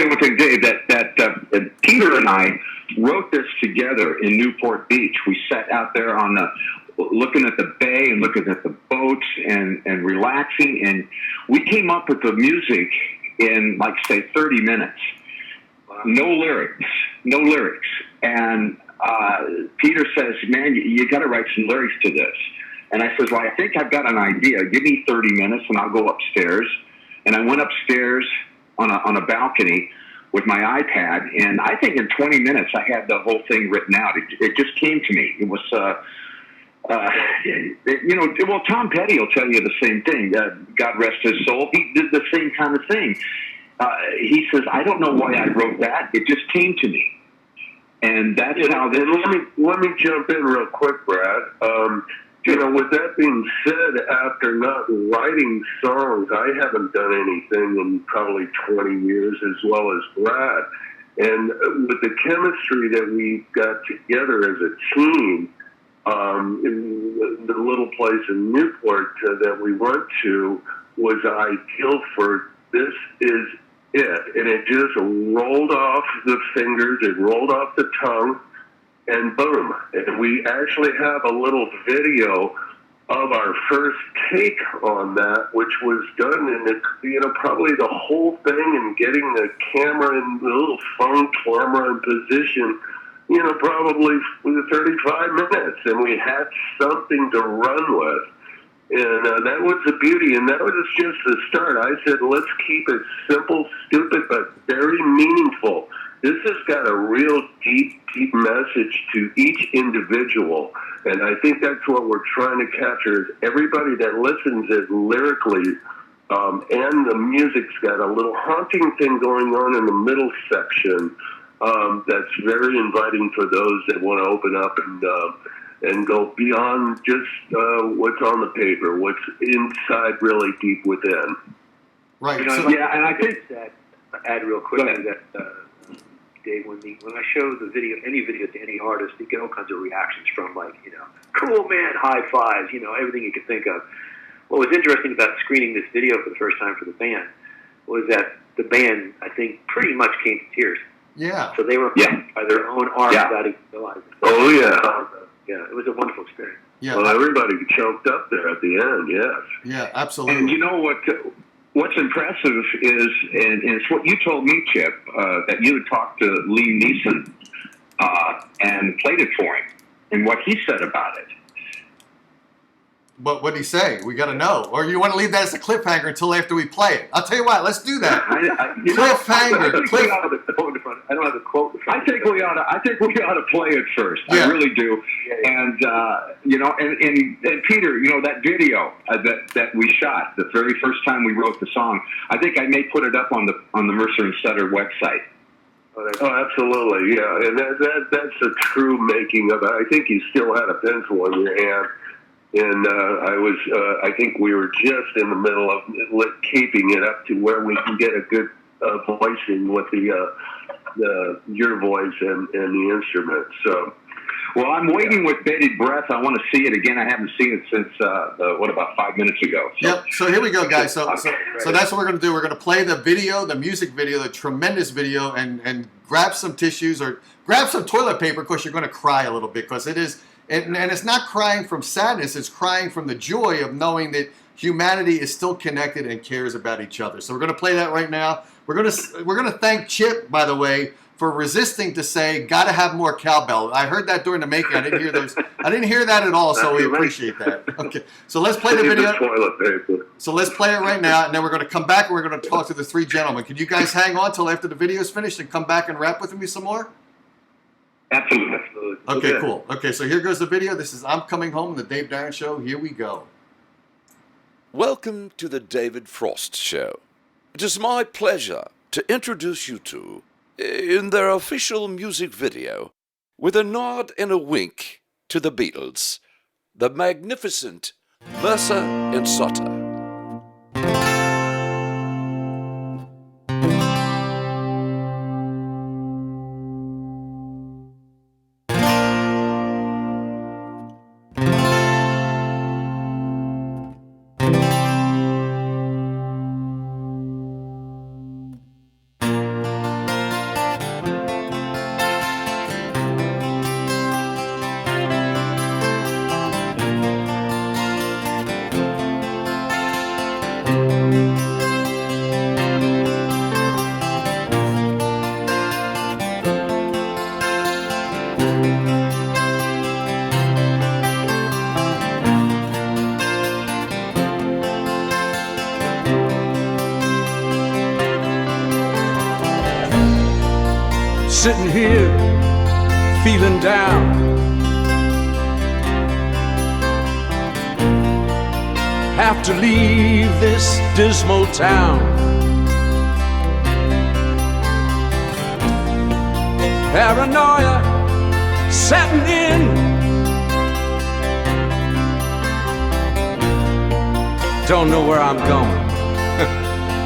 one thing, Dave, that Peter and I wrote this together in Newport Beach. We sat out there on looking at the bay and looking at the boats and relaxing, and we came up with the music in, like, say, 30 minutes. Wow. No lyrics. And Peter says, man, you got to write some lyrics to this. And I says, well, I think I've got an idea. Give me 30 minutes and I'll go upstairs. And I went upstairs on a balcony with my iPad, and I think in 20 minutes I had the whole thing written out. It just came to me. It was, well, Tom Petty will tell you the same thing. God rest his soul. He did the same kind of thing. He says, I don't know why I wrote that. It just came to me. And that's how this... Let me jump in real quick, Brad. With that being said, after not writing songs, I haven't done anything in probably 20 years, as well as Brad. And with the chemistry that we got together as a team, in the little place in Newport that we went to was ideal for this is it. And it just rolled off the fingers, it rolled off the tongue, and boom. And we actually have a little video of our first take on that, which was done in probably the whole thing and getting the camera in the little phone camera in position, probably 35 minutes. And we had something to run with. And that was the beauty, and that was just the start. I said, let's keep it simple, stupid, but very meaningful. This has got a real deep message to each individual, and I think that's what we're trying to capture, is everybody that listens it lyrically, and the music's got a little haunting thing going on in the middle section that's very inviting for those that want to open up and go beyond just what's on the paper, what's inside really deep within. Right. And I think that, add real quickly that, Dave, when I show the video, any video to any artist, you get all kinds of reactions from, like, cool, man, high fives, everything you could think of. What was interesting about screening this video for the first time for the band was that the band, I think, pretty much came to tears. Yeah. So they were by their own art without even realizing it. Oh, yeah. Yeah, it was a wonderful experience. Yeah. Well, everybody choked up there at the end, yes. Yeah, absolutely. And you know what's impressive is, and it's what you told me, Chip, that you had talked to Liam Neeson and played it for him, and what he said about it. But what did he say? We got to know. Or you want to leave that as a cliffhanger until after we play it? I'll tell you what. Let's do that. Cliffhanger. I don't have the quote. I think we ought to play it first. Yeah. I really do. Yeah. And and Peter, that video that we shot the very first time we wrote the song, I think I may put it up on the Mercer and Sutter website. Oh, absolutely, yeah. And that's a true making of it. I think you still had a pencil in your hand. And I think we were just in the middle of keeping it up to where we can get a good voicing with your voice and the instrument. So, well, I'm waiting with bated breath. I want to see it again. I haven't seen it since about 5 minutes ago. So. Yep. So here we go, guys. So that's what we're going to do. We're going to play the video, the music video, the tremendous video, and grab some tissues or grab some toilet paper. Of course, you're going to cry a little bit because it is. And it's not crying from sadness, it's crying from the joy of knowing that humanity is still connected and cares about each other. So we're going to play that right now. We're going to thank Chip, by the way, for resisting to say, got to have more cowbell. I heard that during the making. I didn't hear that at all, so we appreciate that. Okay, so let's play the video. Toilet paper. So let's play it right now, and then we're going to come back and we're going to talk to the three gentlemen. Can you guys hang on till after the video is finished and come back and rap with me some more? Absolutely. Okay, cool. Okay, so here goes the video. This is I'm Coming Home, the Dave Darren Show. Here we go. Welcome to the David Frost Show. It is my pleasure to introduce you to, in their official music video, with a nod and a wink to the Beatles, the magnificent Mercer and Sutter. Sitting here, feeling down. Have to leave this dismal town. Paranoia setting in. Don't know where I'm going.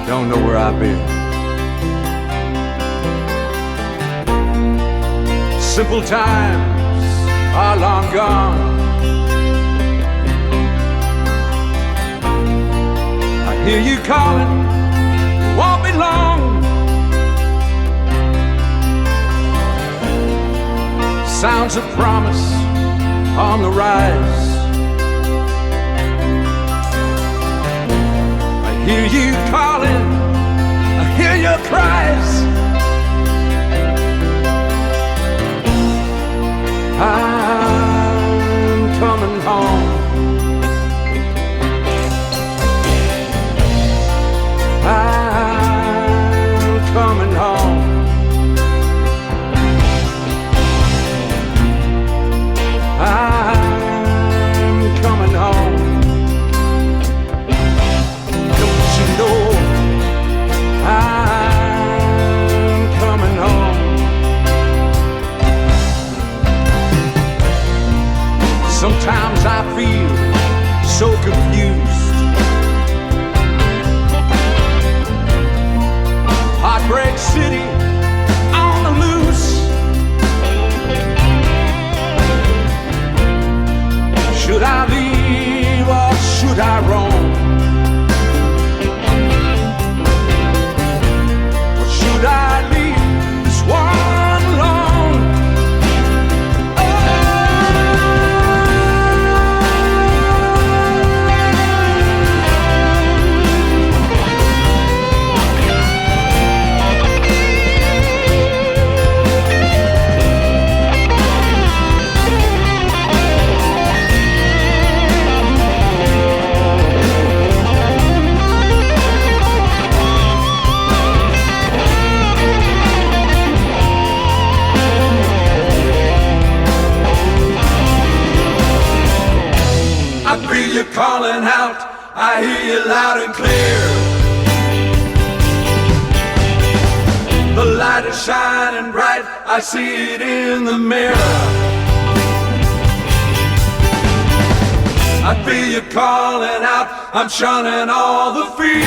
Don't know where I've been. Simple times are long gone. I hear you calling, won't be long. Sounds of promise on the rise. I hear you calling, I hear your cries. I'm coming home. I'm coming home. I'm coming home. Don't you know I'm coming home? Sometimes I feel so confused. Heartbreak City on the loose. Should I leave or should I roam? Or should I leave this one alone? I feel you calling out, I hear you loud and clear. The light is shining bright, I see it in the mirror. I feel you calling out, I'm shunning all the fear.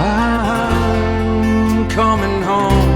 I'm coming home.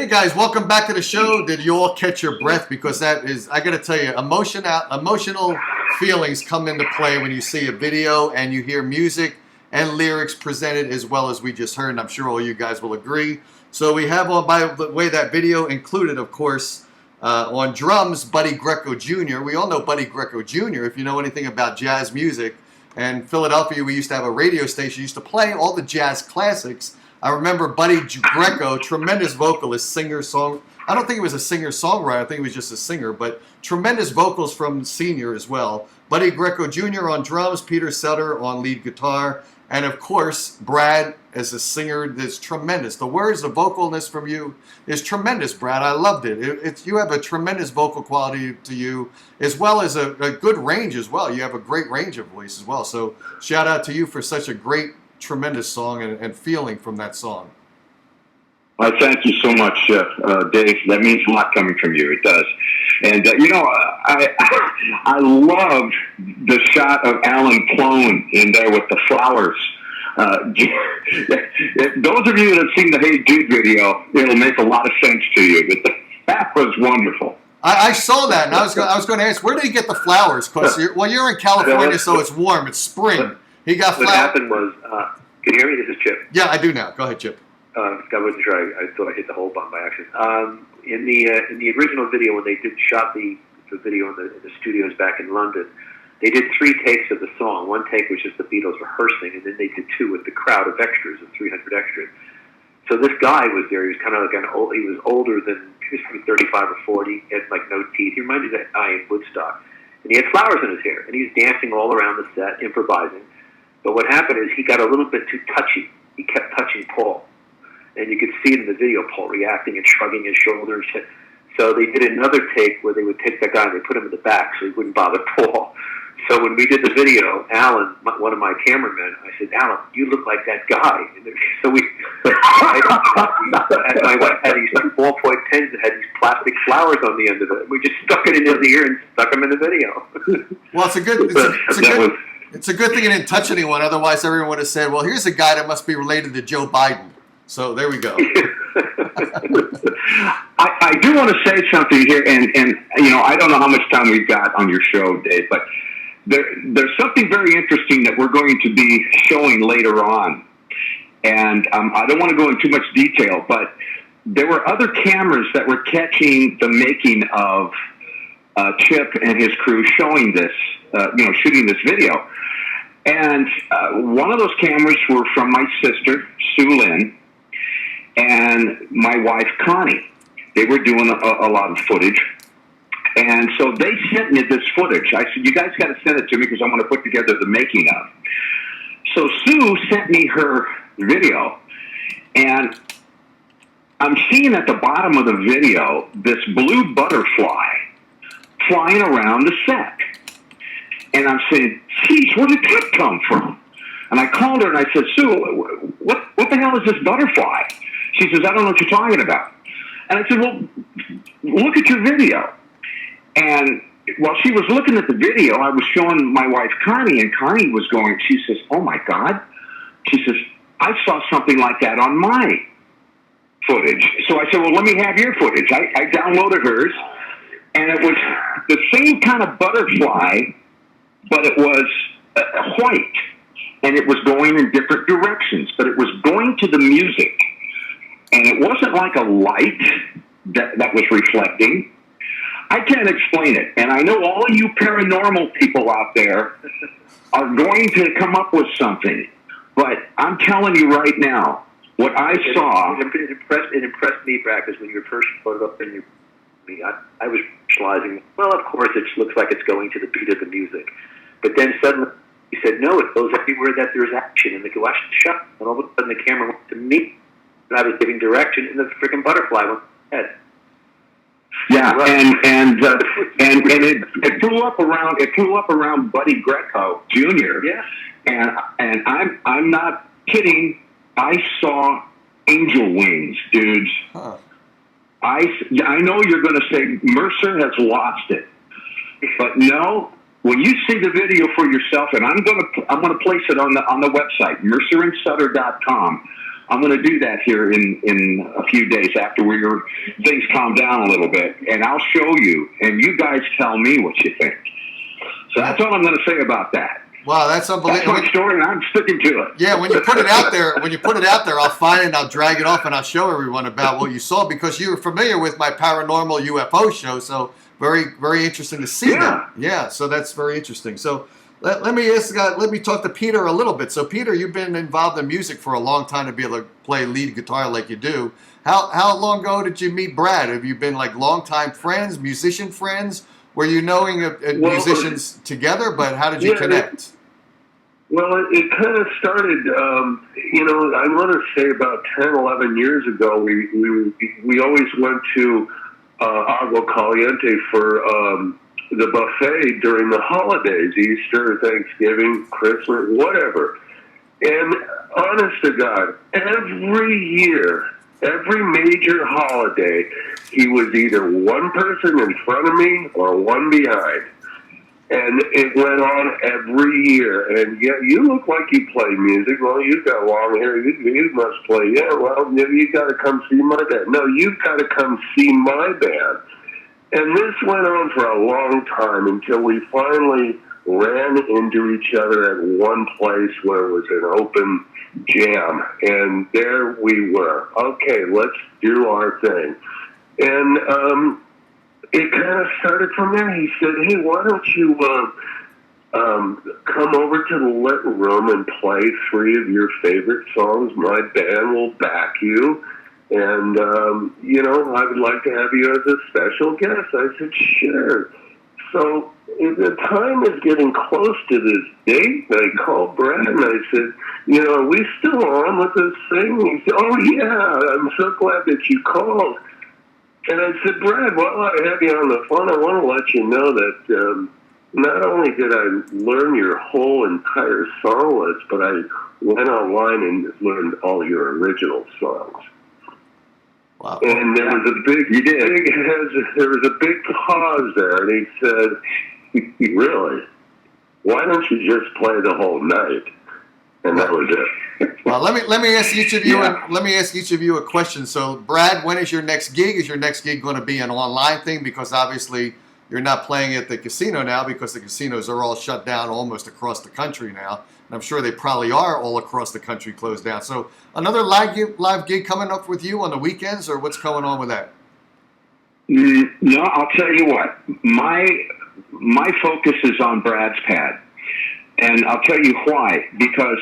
guys, welcome back to the show. Did you all catch your breath? Because that is, I got to tell you, emotional feelings come into play when you see a video and you hear music and lyrics presented as well as we just heard. And I'm sure all you guys will agree. So we have, by the way, that video included, of course, on drums, Buddy Greco Jr. We all know Buddy Greco Jr. if you know anything about jazz music. In Philadelphia, we used to have a radio station, used to play all the jazz classics. I remember Buddy Greco, tremendous vocalist, singer, song. I don't think he was a singer-songwriter. I think he was just a singer, but tremendous vocals from Senior as well. Buddy Greco Jr. on drums, Peter Sutter on lead guitar, and of course, Brad as a singer that's tremendous. The words, the vocalness from you is tremendous, Brad. I loved it. You have a tremendous vocal quality to you, as well as a good range as well. You have a great range of voice as well. So shout out to you for such a great, tremendous song and feeling from that song. Well, thank you so much, Dave. That means a lot coming from you. It does. And, I love the shot of Alan Clone in there with the flowers. Those of you that have seen the Hey Jude video, it'll make a lot of sense to you. But that was wonderful. I saw that, and I was going to ask, where did he get the flowers? Because you're in California, so it's warm. It's spring. He got flowers. What happened was, can you hear me? This is Chip. Yeah, I do now. Go ahead, Chip. I wasn't sure. I thought I hit the hold button by accident. In the original video, when they shot the video in the studios back in London, they did 3 takes of the song. One take was just the Beatles rehearsing, and then they did 2 with the crowd of extras, of 300 extras. So this guy was there. He was kind of like he was older than, he was probably 35 or 40. He had like no teeth. He reminded me of that guy in Woodstock. And he had flowers in his hair, and he was dancing all around the set, improvising. But what happened is he got a little bit too touchy. He kept touching Paul. And you could see it in the video, Paul reacting and shrugging his shoulders. So they did another take where they would take that guy and they put him in the back so he wouldn't bother Paul. So when we did the video, Alan, one of my cameramen, I said, Alan, you look like that guy. So we, and my wife had these ballpoint pens that had these plastic flowers on the end of it. We just stuck it in his ear and stuck him in the video. Well, it's a good thing it didn't touch anyone. Otherwise, everyone would have said, well, here's a guy that must be related to Joe Biden. So there we go. I do want to say something here, and I don't know how much time we've got on your show, Dave, but there's something very interesting that we're going to be showing later on. And I don't want to go into too much detail, but there were other cameras that were catching the making of Chip and his crew showing this, shooting this video. And one of those cameras were from my sister, Sue Lynn, and my wife, Connie. They were doing a lot of footage. And so they sent me this footage. I said, you guys got to send it to me because I want to put together the making of. So Sue sent me her video. And I'm seeing at the bottom of the video this blue butterfly flying around the set. And I'm saying, geez, where did that come from? And I called her and I said, Sue, what the hell is this butterfly? She says, I don't know what you're talking about. And I said, well, look at your video. And while she was looking at the video, I was showing my wife, Connie, and Connie was going, she says, oh my God. She says, I saw something like that on my footage. So I said, well, let me have your footage. I downloaded hers, and it was the same kind of butterfly, but it was white, and it was going in different directions, but it was going to the music. And it wasn't like a light that was reflecting. I can't explain it. And I know all you paranormal people out there are going to come up with something. But I'm telling you right now, what I saw... It impressed me, Brad, because when you first put it up in I was visualizing, well, of course, it looks like it's going to the beat of the music. But then suddenly he said, no, it goes everywhere that there's action. And they go, shut. And all of a sudden the camera went to me. And I was giving direction, and the freaking butterfly went ahead. Yeah, and it flew up around Buddy Greco Jr. Yeah, and I'm not kidding. I saw angel wings, dudes. Huh. I know you're going to say Mercer has lost it, but no. When you see the video for yourself, and I'm going to place it on the website, mercerandsutter.com. I'm going to do that here in a few days after things calm down a little bit, and I'll show you, and you guys tell me what you think. So that's all I'm going to say about that. Wow, that's unbelievable. That's my story, and I'm sticking to it. Yeah, when you put it out there, I'll find it and I'll drag it off and I'll show everyone about what you saw, because you were familiar with my paranormal UFO show. So very, very interesting to see that. Yeah, so that's very interesting. So let me talk to Peter a little bit. So Peter, you've been involved in music for a long time to be able to play lead guitar like you do. How long ago did you meet Brad? Have you been like longtime friends, musician friends? Were you knowing musicians together? But how did you connect? Well, it kind of started, I want to say about 10, 11 years ago, we always went to Agua Caliente for the buffet during the holidays, Easter, Thanksgiving, Christmas, whatever. And honest to God, every year, every major holiday, he was either one person in front of me or one behind. And it went on every year. And yeah, you look like you play music. Well, you've got long hair. You must play. Yeah, well, you got to come see my band. No, you've got to come see my band. And this went on for a long time until we finally ran into each other at one place where it was an open jam. And there we were. Okay, let's do our thing. And it kind of started from there. He said, hey, why don't you come over to the lit room and play 3 of your favorite songs? My band will back you. And, I would like to have you as a special guest. I said, sure. So the time is getting close to this date. And I called Brad and I said, are we still on with this thing? He said, oh, yeah, I'm so glad that you called. And I said, Brad, while I have you on the phone, I want to let you know that not only did I learn your whole entire song list, but I went online and learned all your original songs. Wow. And there was a big pause there, and he said, really? Why don't you just play the whole night? And that was it. Well, let me ask each of you. Let me ask each of you a question. So, Brad, when is your next gig? Is your next gig going to be an online thing? Because obviously you're not playing at the casino now, because the casinos are all shut down almost across the country now, and I'm sure they probably are all across the country closed down. So, another live gig coming up with you on the weekends, or what's going on with that? No, I'll tell you what. My focus is on Brad's pad. And I'll tell you why. Because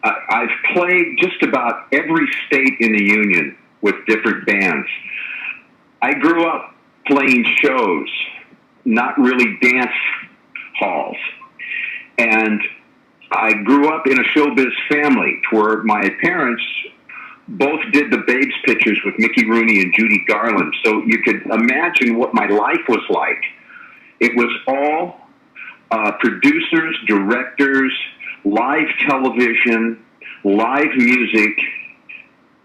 I've played just about every state in the Union with different bands. I grew up playing shows, not really dance halls. And I grew up in a showbiz family where my parents both did the Babes pictures with Mickey Rooney and Judy Garland. So you could imagine what my life was like. It was all producers, directors, live television, live music,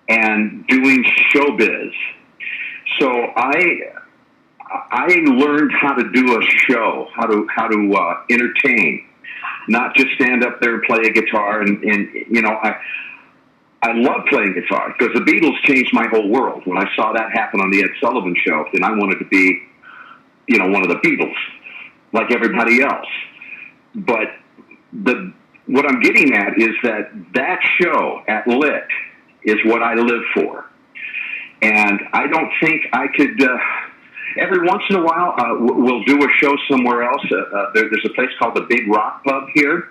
and doing showbiz. So I learned how to do a show, how to entertain, not just stand up there and play a guitar. I love playing guitar because the Beatles changed my whole world. When I saw that happen on the Ed Sullivan Show, then I wanted to be, one of the Beatles, like everybody else. But what I'm getting at is that show at Lit is what I live for. And I don't think I could, every once in a while, we'll do a show somewhere else. There's a place called the Big Rock Pub here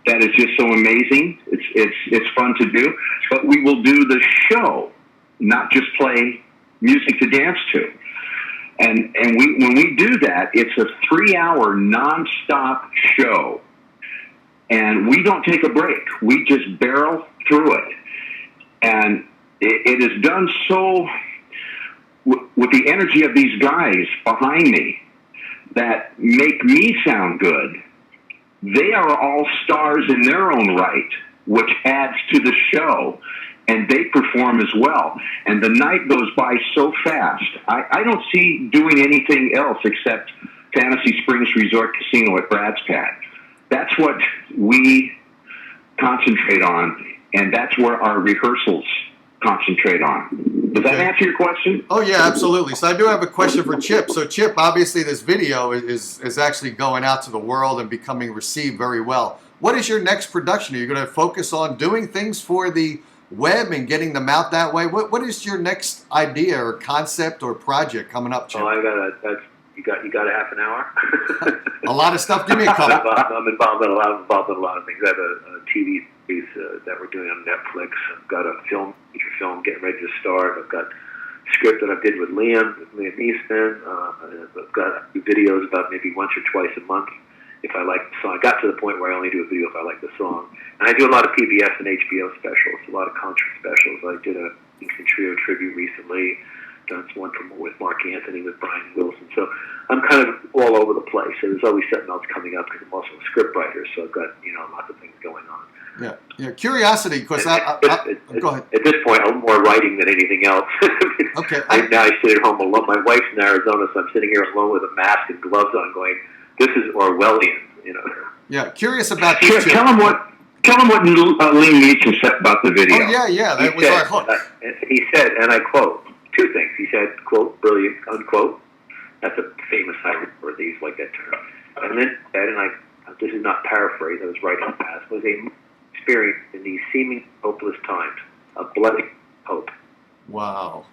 that is just so amazing. It's fun to do. But we will do the show, not just play music to dance to. And when we do that, it's a 3-hour nonstop show. And we don't take a break. We just barrel through it. And it is done so with the energy of these guys behind me that make me sound good. They are all stars in their own right, which adds to the show. And they perform as well. And the night goes by so fast. I don't see doing anything else except Fantasy Springs Resort Casino at Brad's Pad. That's what we concentrate on, and that's where our rehearsals concentrate on. Does that answer your question? Oh, yeah, absolutely. So I do have a question for Chip. So, Chip, obviously this video is actually going out to the world and becoming received very well. What is your next production? Are you going to focus on doing things for the web and getting them out that way? What is your next idea or concept or project coming up, Chip? Oh, you got a half an hour. A lot of stuff. Give me a couple. I'm involved in a lot of things. I have a TV series that we're doing on Netflix. I've got a feature film getting ready to start. I've got a script that I did with Liam Neeson. I've got videos about maybe once or twice a month if I like the song. I got to the point where I only do a video if I like the song. And I do a lot of PBS and HBO specials, a lot of concert specials. I did a Kingston Trio tribute recently. Done one with Mark Anthony, with Brian Wilson. So I'm kind of all over the place. So there's always something else coming up because I'm also a script writer. So I've got lots of things going on. Yeah. Curiosity, because go ahead. At this point, I'm more writing than anything else. Okay. Now I sit at home alone. My wife's in Arizona, so I'm sitting here alone with a mask and gloves on, going, "This is Orwellian," Yeah. Curious about this. Tell him what Liam Neeson said about the video. Oh, yeah. That was our hook. He said, and I quote, two things. He said, quote, "Brilliant," unquote. That's a famous Irish word. They use like that term. And then said, and this is not paraphrase, I was writing past, was a experience in these seeming hopeless times, a bloody hope. Wow,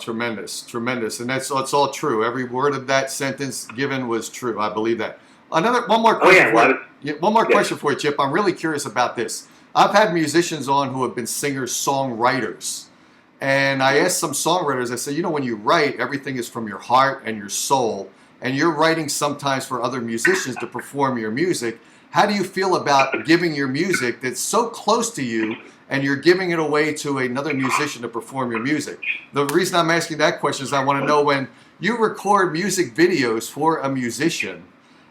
tremendous. And that's all true. Every word of that sentence given was true. I believe that. One more question for you, Chip. I'm really curious about this. I've had musicians on who have been singers-songwriters. And I asked some songwriters, I said, when you write, everything is from your heart and your soul. And you're writing sometimes for other musicians to perform your music. How do you feel about giving your music that's so close to you and you're giving it away to another musician to perform your music? The reason I'm asking that question is I want to know, when you record music videos for a musician,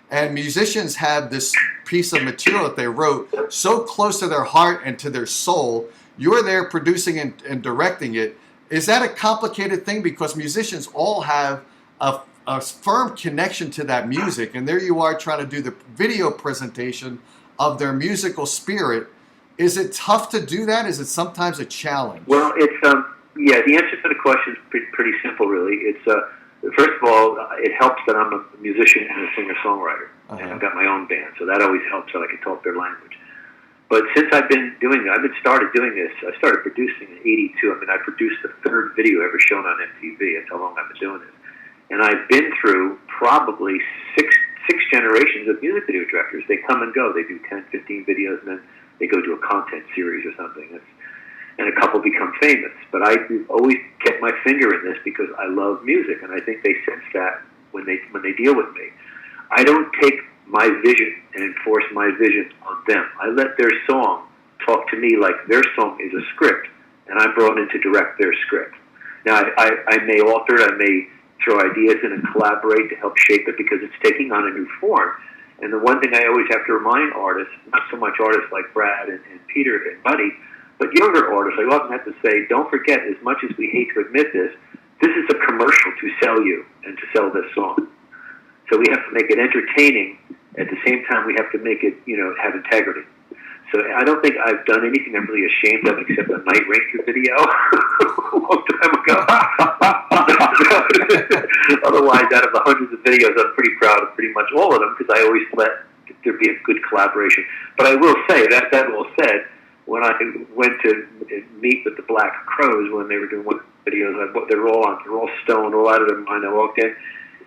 and musicians have this piece of material that they wrote so close to their heart and to their soul, you're there producing and directing it. Is that a complicated thing? Because musicians all have a firm connection to that music, and there you are trying to do the video presentation of their musical spirit. Is it tough to do that? Is it sometimes a challenge? Well, it's the answer to the question is pretty simple, really. It's first of all, it helps that I'm a musician and a singer-songwriter, and I've got my own band, so that always helps that I can talk their language. But since I've been started doing this, I started producing in '82. I produced the third video ever shown on MTV. That's how long I've been doing this. And I've been through probably six generations of music video directors. They come and go. They do 10, 15 videos, and then they go do a content series or something. And a couple become famous. But I always kept my finger in this because I love music, and I think they sense that when they deal with me. I don't take my vision and enforce my vision on them. I let their song talk to me like their song is a script, and I'm brought in to direct their script. Now, I may alter it, I may throw ideas in and collaborate to help shape it because it's taking on a new form. And the one thing I always have to remind artists, not so much artists like Brad and Peter and Buddy, but younger artists, I often have to say, don't forget, as much as we hate to admit this is a commercial to sell you and to sell this song. So we have to make it entertaining. At the same time, we have to make it, have integrity. So I don't think I've done anything I'm really ashamed of except a Night Ranger video a long time ago. Otherwise, out of the hundreds of videos, I'm pretty proud of pretty much all of them because I always let there be a good collaboration. But I will say, that all said, when I went to meet with the Black Crowes when they were doing one videos, they're all stoned, all out of their mind. I walked in.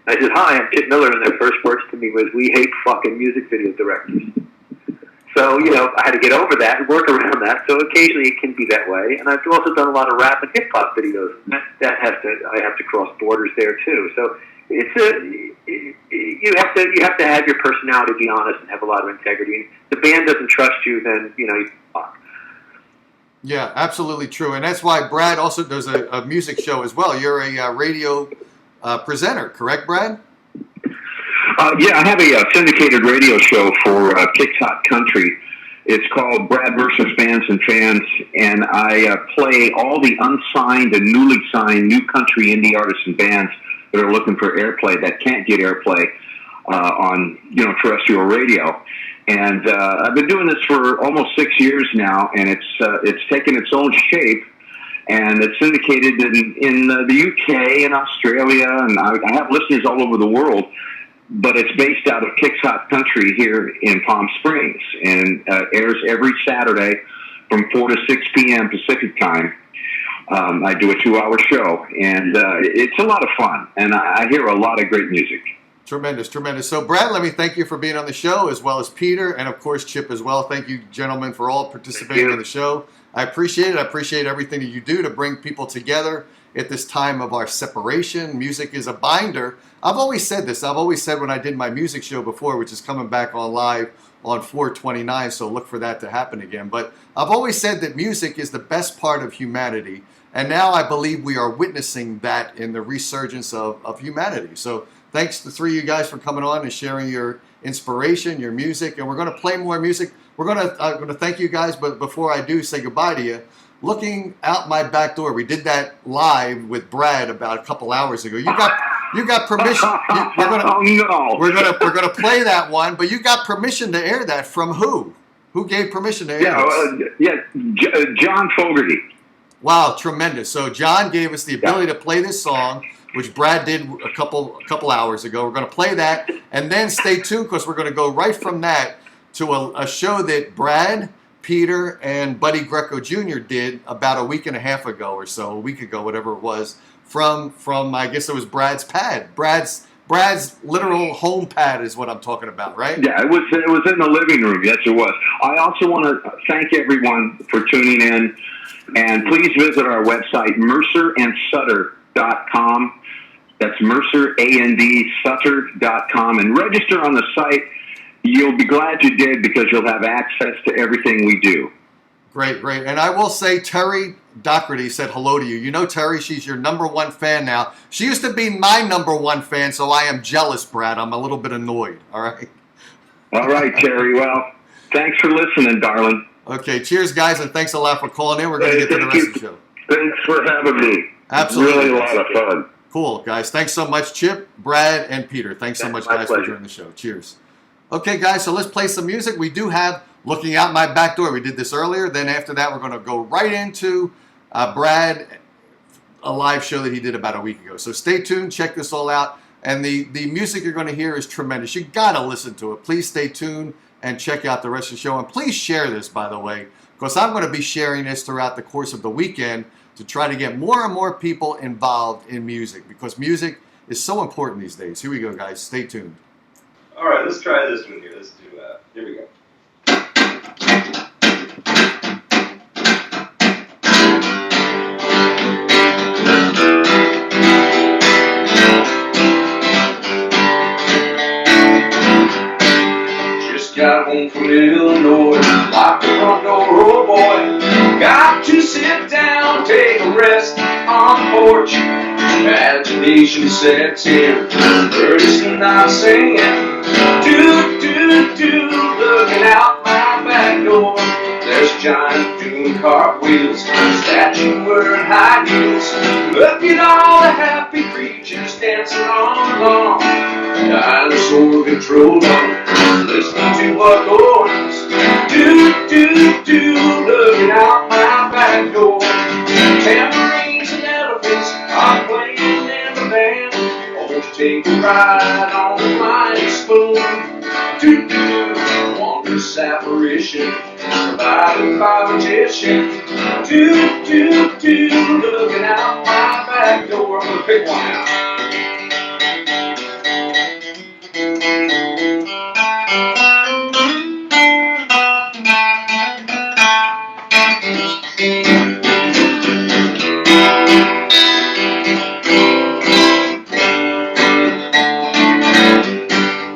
I said, "Hi, I'm Chip Miller," and their first words to me was, "We hate fucking music video directors." So, I had to get over that and work around that. So occasionally it can be that way. And I've also done a lot of rap and hip hop videos. I have to cross borders there too. So you have to have your personality, be honest, and have a lot of integrity. And if the band doesn't trust you, then you fuck. Yeah, absolutely true. And that's why Brad also does a music show as well. You're a radio presenter, correct, Brad? Yeah, I have a syndicated radio show for Kicks Hot Country. It's called Brad versus Bands and Fans, and I play all the unsigned and newly signed new country indie artists and bands that are looking for airplay that can't get airplay on terrestrial radio. And I've been doing this for almost 6 years now, and it's taken its own shape. And it's syndicated in the UK and Australia, and I have listeners all over the world. But it's based out of Kicks Hot Country here in Palm Springs, and airs every Saturday from 4 to 6 p.m. Pacific time. I do a 2-hour show, and it's a lot of fun, and I hear a lot of great music. Tremendous, tremendous. So, Brad, let me thank you for being on the show, as well as Peter, and of course, Chip as well. Thank you, gentlemen, for all participating in the show. I appreciate it. I appreciate everything that you do to bring people together at this time of our separation. Music is a binder. I've always said this. I've always said when I did my music show before, which is coming back on live on 4/29, so look for that to happen again. But I've always said that music is the best part of humanity, and now I believe we are witnessing that in the resurgence of humanity. So thanks to the three of you guys for coming on and sharing your inspiration, your music, and we're going to play more music. I'm going to thank you guys, but before I do say goodbye to you, looking out my back door, we did that live with Brad about a couple hours ago. You got permission. We're gonna play that one, but you got permission to air that from who? Who gave permission to air this? John Fogerty. Wow, tremendous. So John gave us the ability to play this song, which Brad did a couple hours ago. We're going to play that, and then stay tuned because we're going to go right from that to a show that Brad, Peter, and Buddy Greco Jr. did about a week and a half ago or so, a week ago, whatever it was, from I guess it was Brad's pad. Brad's literal home pad is what I'm talking about, right? Yeah, it was in the living room. Yes, it was. I also want to thank everyone for tuning in, and please visit our website, mercerandsutter.com. That's mercerandsutter.com, and register on the site. You'll be glad you did because you'll have access to everything we do. Great, great. And I will say Terry Doherty said hello to you. You know Terry, she's your #1 fan now. She used to be my #1 fan, so I am jealous, Brad. I'm a little bit annoyed, all right? All right, Terry. Well, thanks for listening, darling. Okay, cheers, guys, and thanks a lot for calling in. We're going to get to the rest of the show. Thanks for having me. Absolutely. Really a lot of fun. Cool, guys. Thanks so much, Chip, Brad, and Peter. Thanks so much, guys, for joining the show. Cheers. Okay, guys, so let's play some music. We do have Looking Out My Back Door. We did this earlier. Then after that, we're going to go right into Brad, a live show that he did about a week ago. So stay tuned. Check this all out. And the music you're going to hear is tremendous. You got to listen to it. Please stay tuned and check out the rest of the show. And please share this, by the way, because I'm going to be sharing this throughout the course of the weekend to try to get more and more people involved in music, because music is so important these days. Here we go, guys. Stay tuned. All right, let's try this one here. Let's do here we go. Just got home from Illinois, locked the front door, oh boy. Got to sit down, take a rest on the porch. Imagination sets in, birds and I singing. Do, do, do, looking out my back door. There's a giant doing cartwheels, statue wearing high heels. Look at all the happy creatures dancing on along. Dinosaur control on, listening to what goes. Do, do, do, looking out my back door. Tambourines and elephants are playing in the band. Won't you take a ride on the mighty spoon? Do, do, wondrous apparition, providing politician. Do, do, do, looking out my back door. I'm gonna pick one out.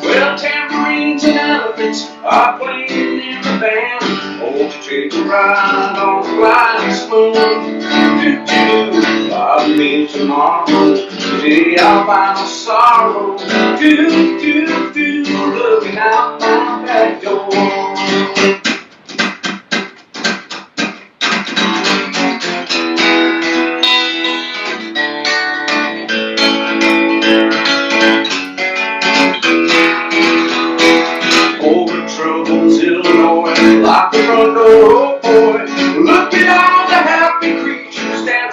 Well, tambourines and elephants are playing in the band. Won't you take a ride on the flying spoon? Do-do, I'll meet tomorrow. Today I'll find my sorrow. Do-do-do, looking out my back door. Over troubles, Illinois, lock the front door, oh boy. Look at all the happy creatures dancing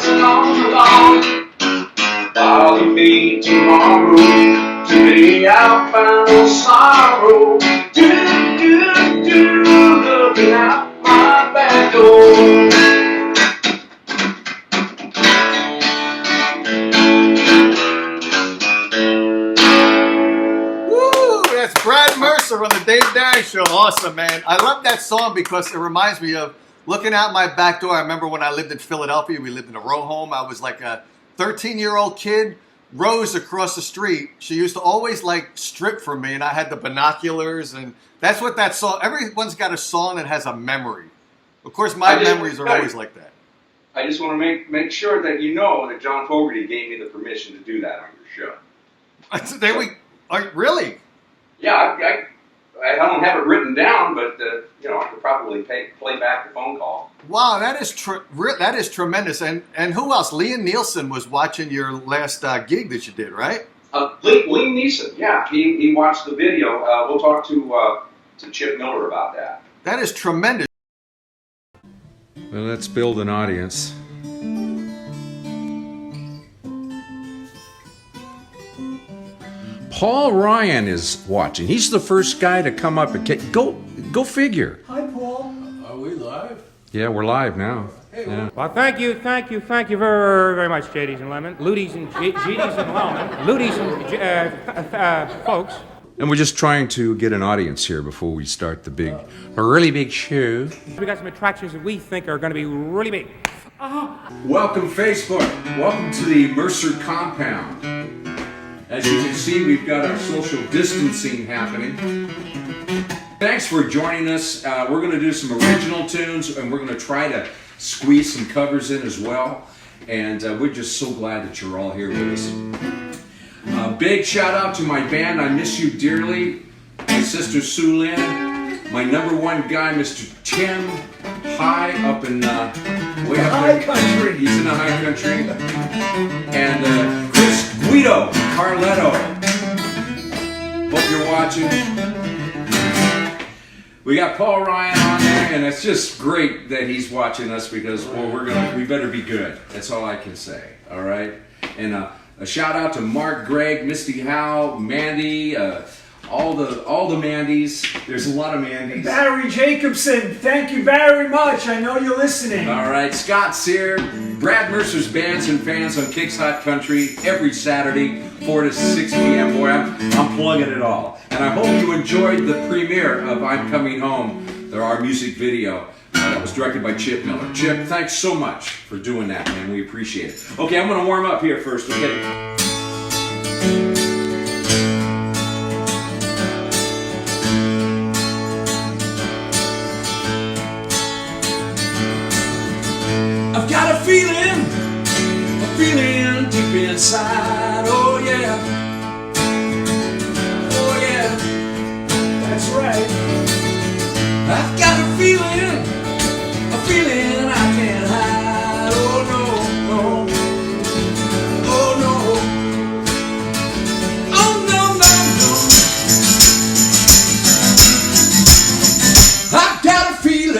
that's Brad Mercer on the Dave Darren Show. Awesome, man. I love that song because it reminds me of looking out my back door. I remember when I lived in Philadelphia, we lived in a row home. I was like a 13-year-old kid. Rose across the street, she used to always like strip for me, and I had the binoculars, and that's what that song, everyone's got a song that has a memory. Of course, my memories are always like that. I just want to make sure that you know that John Fogerty gave me the permission to do that on your show. Really? Yeah, I don't have it written down, but I could probably play back the phone call. Wow, that is tremendous. And who else? Liam Neeson was watching your last gig that you did, right? Liam Neeson, yeah, he watched the video. We'll talk to Chip Miller about that. That is tremendous. Well, let's build an audience. Paul Ryan is watching. He's the first guy to come up and go figure. Hi, Paul. Are we live? Yeah, we're live now. Yeah. Well, thank you very, very much, JDs and Lemon, Ludies and GDs and Lemon, Ludies and folks. And we're just trying to get an audience here before we start a really big show. We got some attractions that we think are going to be really big. Welcome, Facebook. Welcome to the Mercer compound. As you can see, we've got our social distancing happening. Thanks for joining us. We're going to do some original tunes, and we're going to try to squeeze some covers in as well. And we're just so glad that you're all here with us. Big shout out to my band, I Miss You Dearly, my sister Sue Lynn, my #1 guy, Mr. Tim High, up in way up high country. He's in the high country. And Chris Guido Carletto. Hope you're watching. We got Paul Ryan on there, and it's just great that he's watching us because we better be good. That's all I can say. All right, and a shout out to Mark, Greg, Misty Howe, Mandy, all the Mandys. There's a lot of Mandys. Barry Jacobson, thank you very much. I know you're listening. All right, Scott Sear, Brad Mercer's Bands and Fans on Kicks Hot Country every Saturday, 4 to 6 p.m. Boy, I'm plugging it all. And I hope you enjoyed the premiere of I'm Coming Home, our music video. That was directed by Chip Miller. Chip, thanks so much for doing that, man. We appreciate it. Okay, I'm going to warm up here first, okay? I've got a feeling deep inside, oh yeah. Oh yeah, that's right. I've got a feeling I can't hide. Oh no, no. Oh no. Oh no, no, no. I've got a feeling.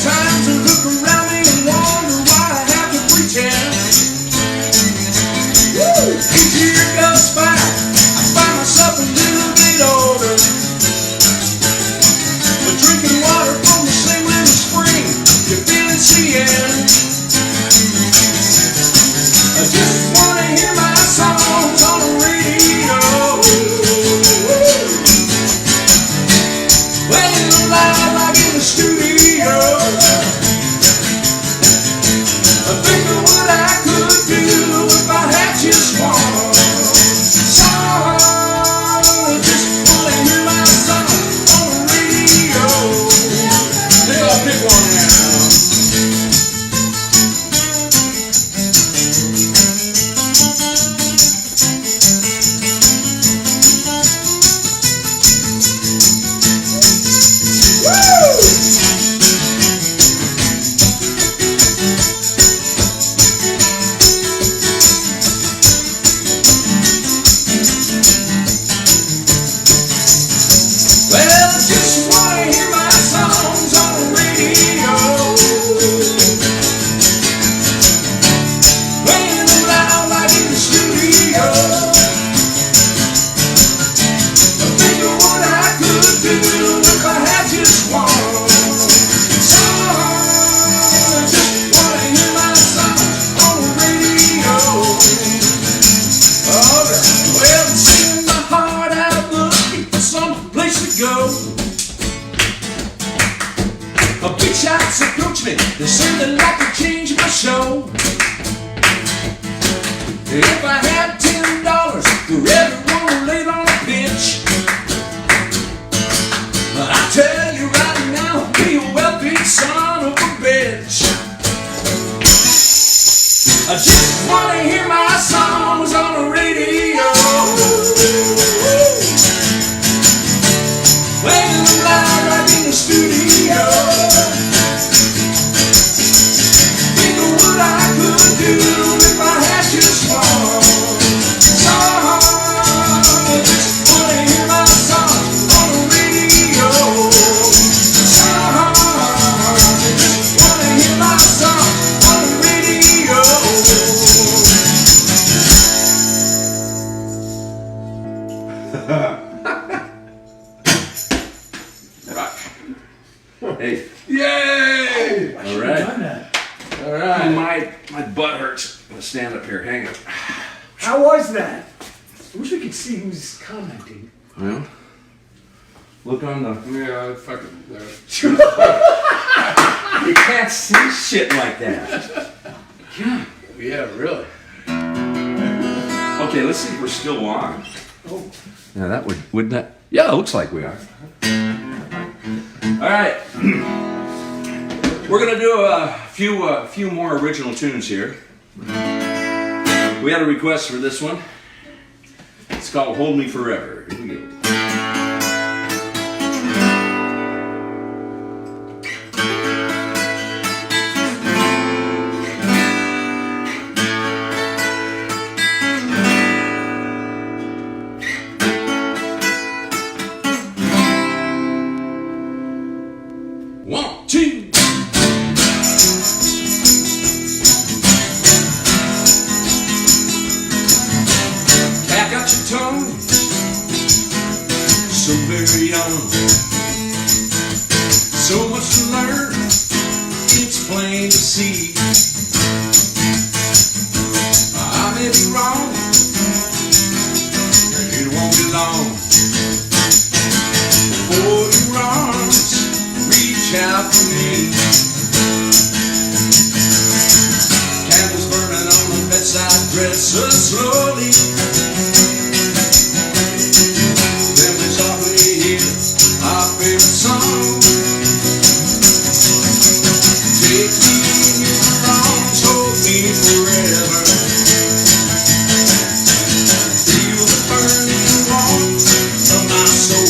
times I look around me and wonder why I have to pretend. Each year goes by, I find myself a little bit older. But drinking water from the same little spring, you feel it's the end. I just wanna hear my songs on the radio, playing them live like in the studio. I think of what I could do if I had just one song. I just wanna hear my songs on the radio. Think I'll pick one now. Well, I just wanna hear my songs on the radio, playing them loud like in the studio. I think of what I could do if I had just one song. I just wanna hear my songs on the radio. Alright, well, I'm singing my heart out, looking for some place to go. Big shots approach me, they say they'd like to change my show. If I had $10 for everyone laid on a bench, but I tell you right now, be a wealthy son of a bitch. I just wanna hear my songs on the radio, playing them loud right in the studio. Think of what I could do if I had just one song. I just wanna hear my songs on the radio. I just wanna hear my songs on the radio. Hey. Yay! All right. All right. My butt hurts. I'm gonna stand up here. Hang it. How was that? I wish we could see who's commenting. Well, look on the. Yeah, fucking. You can't see shit like that. Yeah, really. Okay, let's see if we're still on. Oh. Yeah, that wouldn't that? Yeah, it looks like we are. All right, we're gonna do a few more original tunes here. We had a request for this one. It's called "Hold Me Forever." Here we go. One, two. Cat got your tongue, so very young. So much to learn, it's plain to see. I may be wrong, and it won't be long before your arms reach out for me. Candles burning on the bedside dresser slowly. Then we softly hear our favorite song. Take me in your arms, hold me forever. Feel the burning warmth of my soul.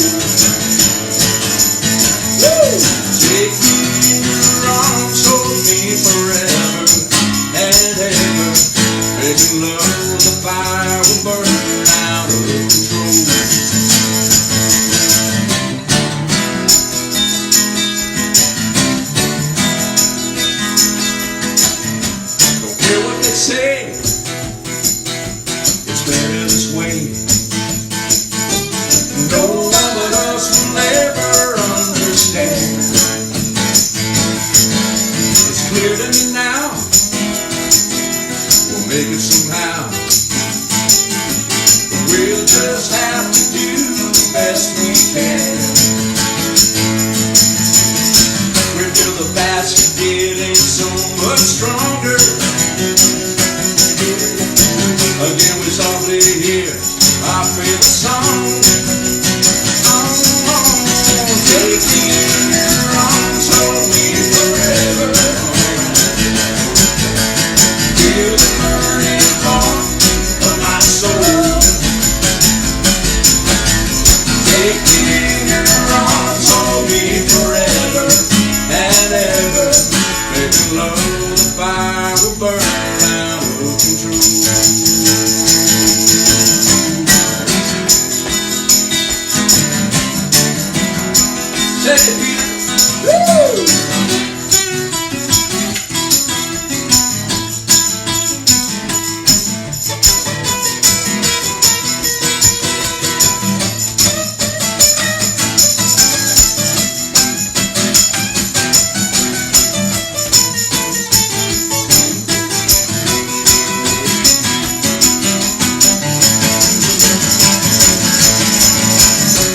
Take me in your arms, hold me forever and ever. Making love, the fire will burn much stronger. Again, we softly hear our favorite song. Take me in your arms, hold me forever. Feel the burning warmth of my soul. Take me in your arms, hold me forever and ever. Making love, the fire will burn out of control. Take it, Peter. Woo!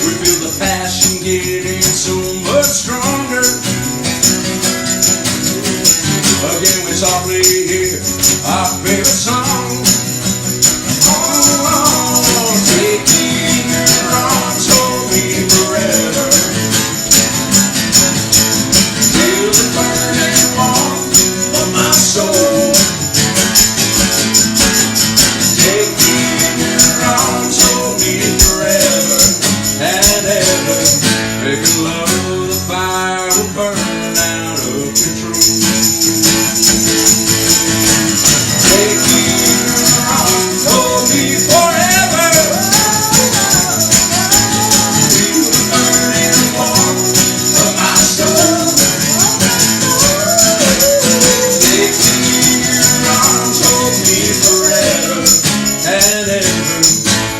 We feel the passion getting so much stronger. Again, we softly hear our favorite song. Oh, take me in your arms, hold me forever. Feel the burning warmth of my soul. Take me in your arms, hold me forever and ever. Making love, the fire will burn out of control. Take me in your arms, hold me forever. Feel the burning warmth of my soul. Take me in your arms, hold me forever and ever.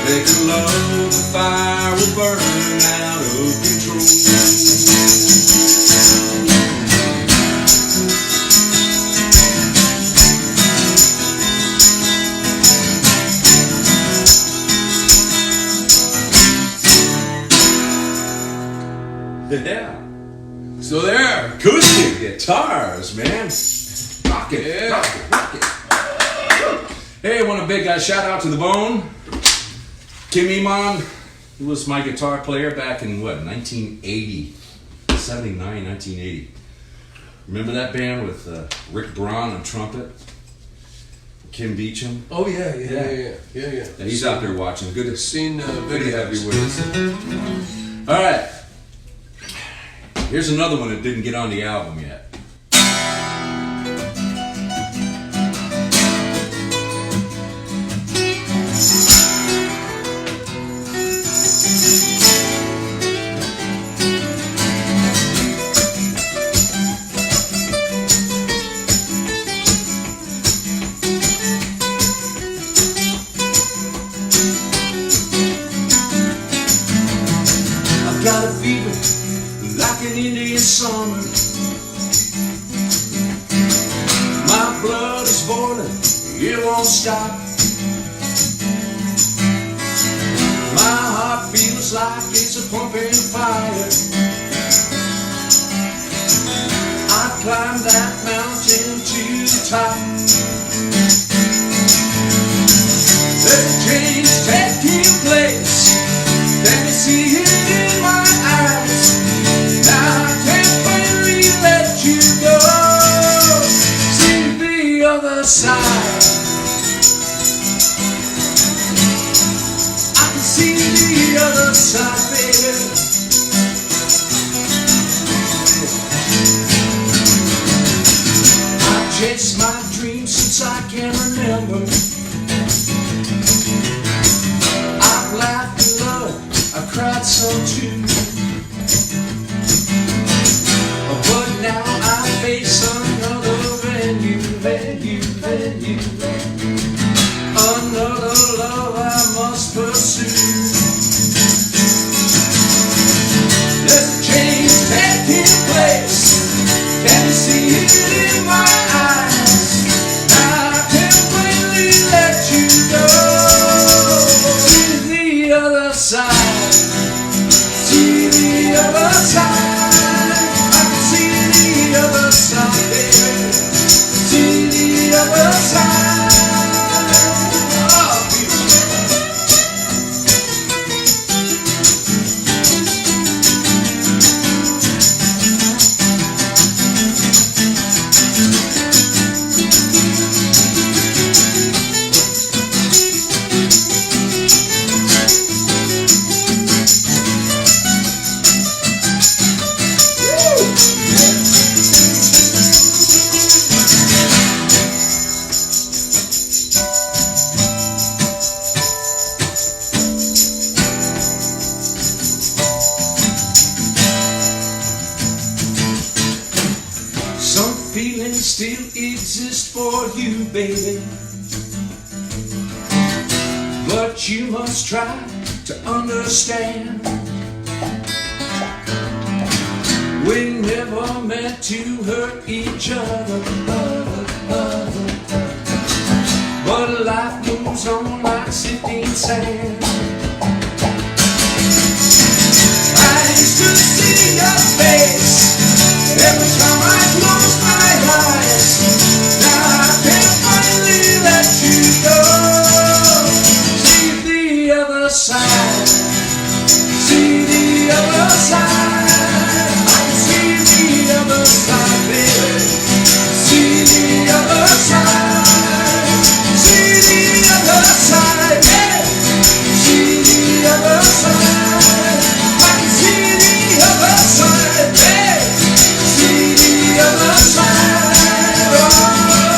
Making love, the fire will burn out of control. Yeah. So there, acoustic guitars, man. Rock it, rock it, rock it. Hey, I want a big shout out to The Bone. Kim Iman, he was my guitar player back in what, 1980, 79, 1980. Remember that band with Rick Braun on trumpet? Kim Beecham? Oh yeah. And he's out there watching. Good to seen good to have videos. you with us. All right. Here's another one that didn't get on the album yet. I've got a fever like an Indian summer. My blood is boiling, it won't stop. My heart feels like it's a pumping fire. I climb that mountain to the top. There's a change taking place. Can you see it in my eyes? Now I can't finally let you go. See the other side. I can see the other side, baby. I've chased my dreams since I can remember. I've laughed and loved, I've cried some too. But now I face another venue. Another love I must pursue. There's a change taking place. Can you see it in my eyes? Now I can't finally feelings still exist for you, baby. But you must try to understand. We never meant to hurt each other. But life moves on like sifting sand. I used to see your face every time I close my eyes. Now I can finally let you go. See the other side. See the other side. I can see the other side, baby. See the other side. See the other side, yeah. See the other side. I can see the other side, yeah. See the other side, oh yeah.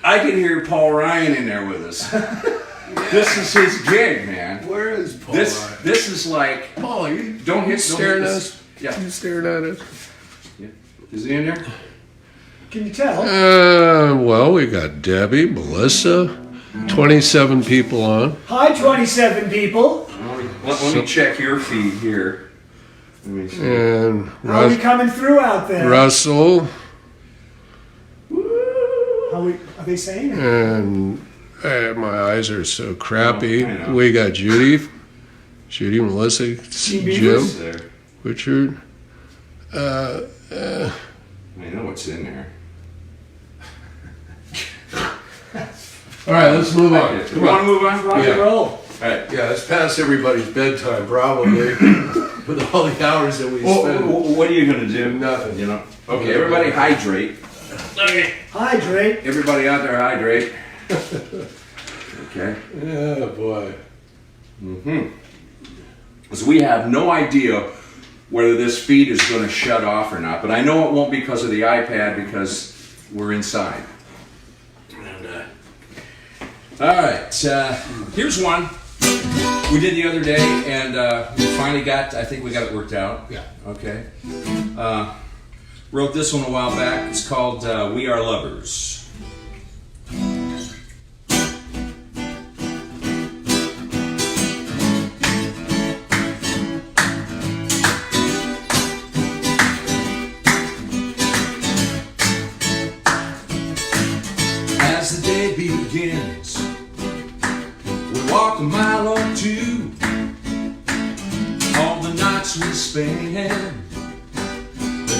I can hear Paul Ryan in there with us. This is his gig, man. Where is Paul This Ryan? this is like Paul, are you don't hit staring at this. us? Yeah. You staring at us? Yeah. Is he in there? Can you tell? Well, we got Debbie, Melissa, 27 people on. Hi, 27 people. Let me check your feed here. Let me see. And How are we coming through out there? Russell Are they saying it? and my eyes are so crappy. Oh, I know. We got Judy, Melissa, Jim, Richard. I know what's in there. All right, let's move on. You want to move on? Rock and roll. All right. Yeah, it's past everybody's bedtime, probably, with all the hours that we spend. What are you going to do? Nothing. You know. Okay, everybody hydrate. Hydrate. Everybody out there hydrate. Okay. Yeah, boy. So we have no idea whether this feed is going to shut off or not, but I know it won't because of the iPad because we're inside. And, all right, here's one we did the other day, and we finally got, I think we got it worked out. Yeah. Okay. Wrote this one a while back. It's called We Are Lovers. As the day begins, we walk a mile or two. All the nights we spend,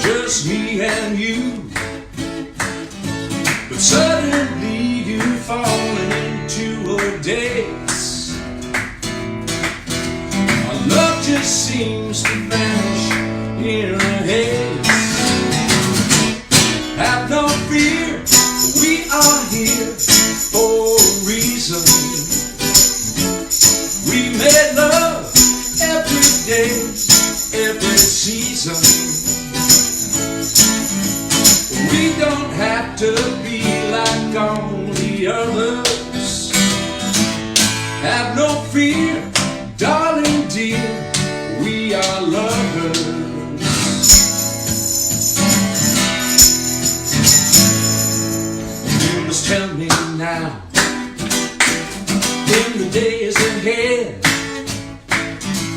just me and you. But suddenly you've fallen into a daze. Our love just seems to vanish in a haze. Have no fear, we are here for a reason. We made love every day, every season. We don't have to be like all the others. Have no fear, darling dear, we are lovers. tell me now, in the days ahead,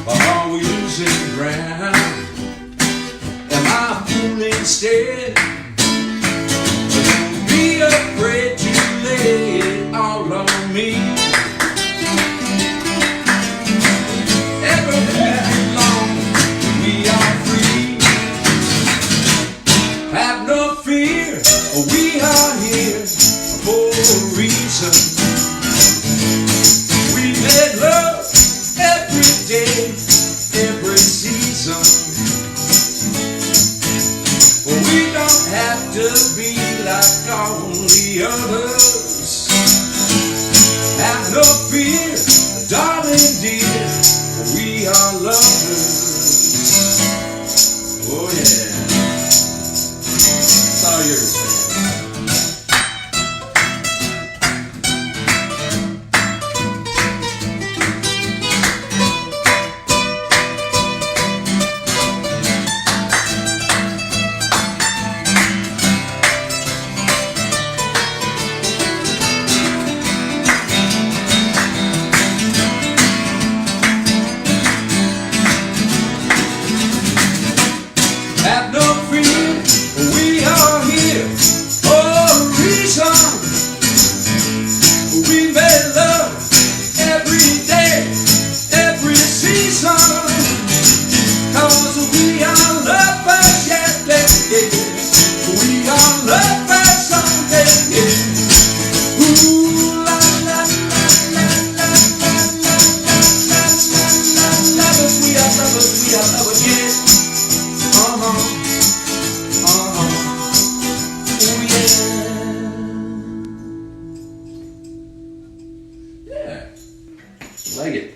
are we losing ground? Am I fooling instead? Don't be afraid to lay it all on me. Everything long, we are free. Have no fear, we are here for a reason. We made love every day, every season. We don't have to be like all the others. Have no fear, darling dear, we are lovers. Oh yeah. It's all yours, man. Have no fear, we are here for a reason. We made love every day, every season. Cause we are lovers, yeah, yeah, yeah. We are lovers someday, yeah. Ooh, la la la la la la la la la la la. Lovers, we are lovers, we are lovers, yeah. Yeah. Like it.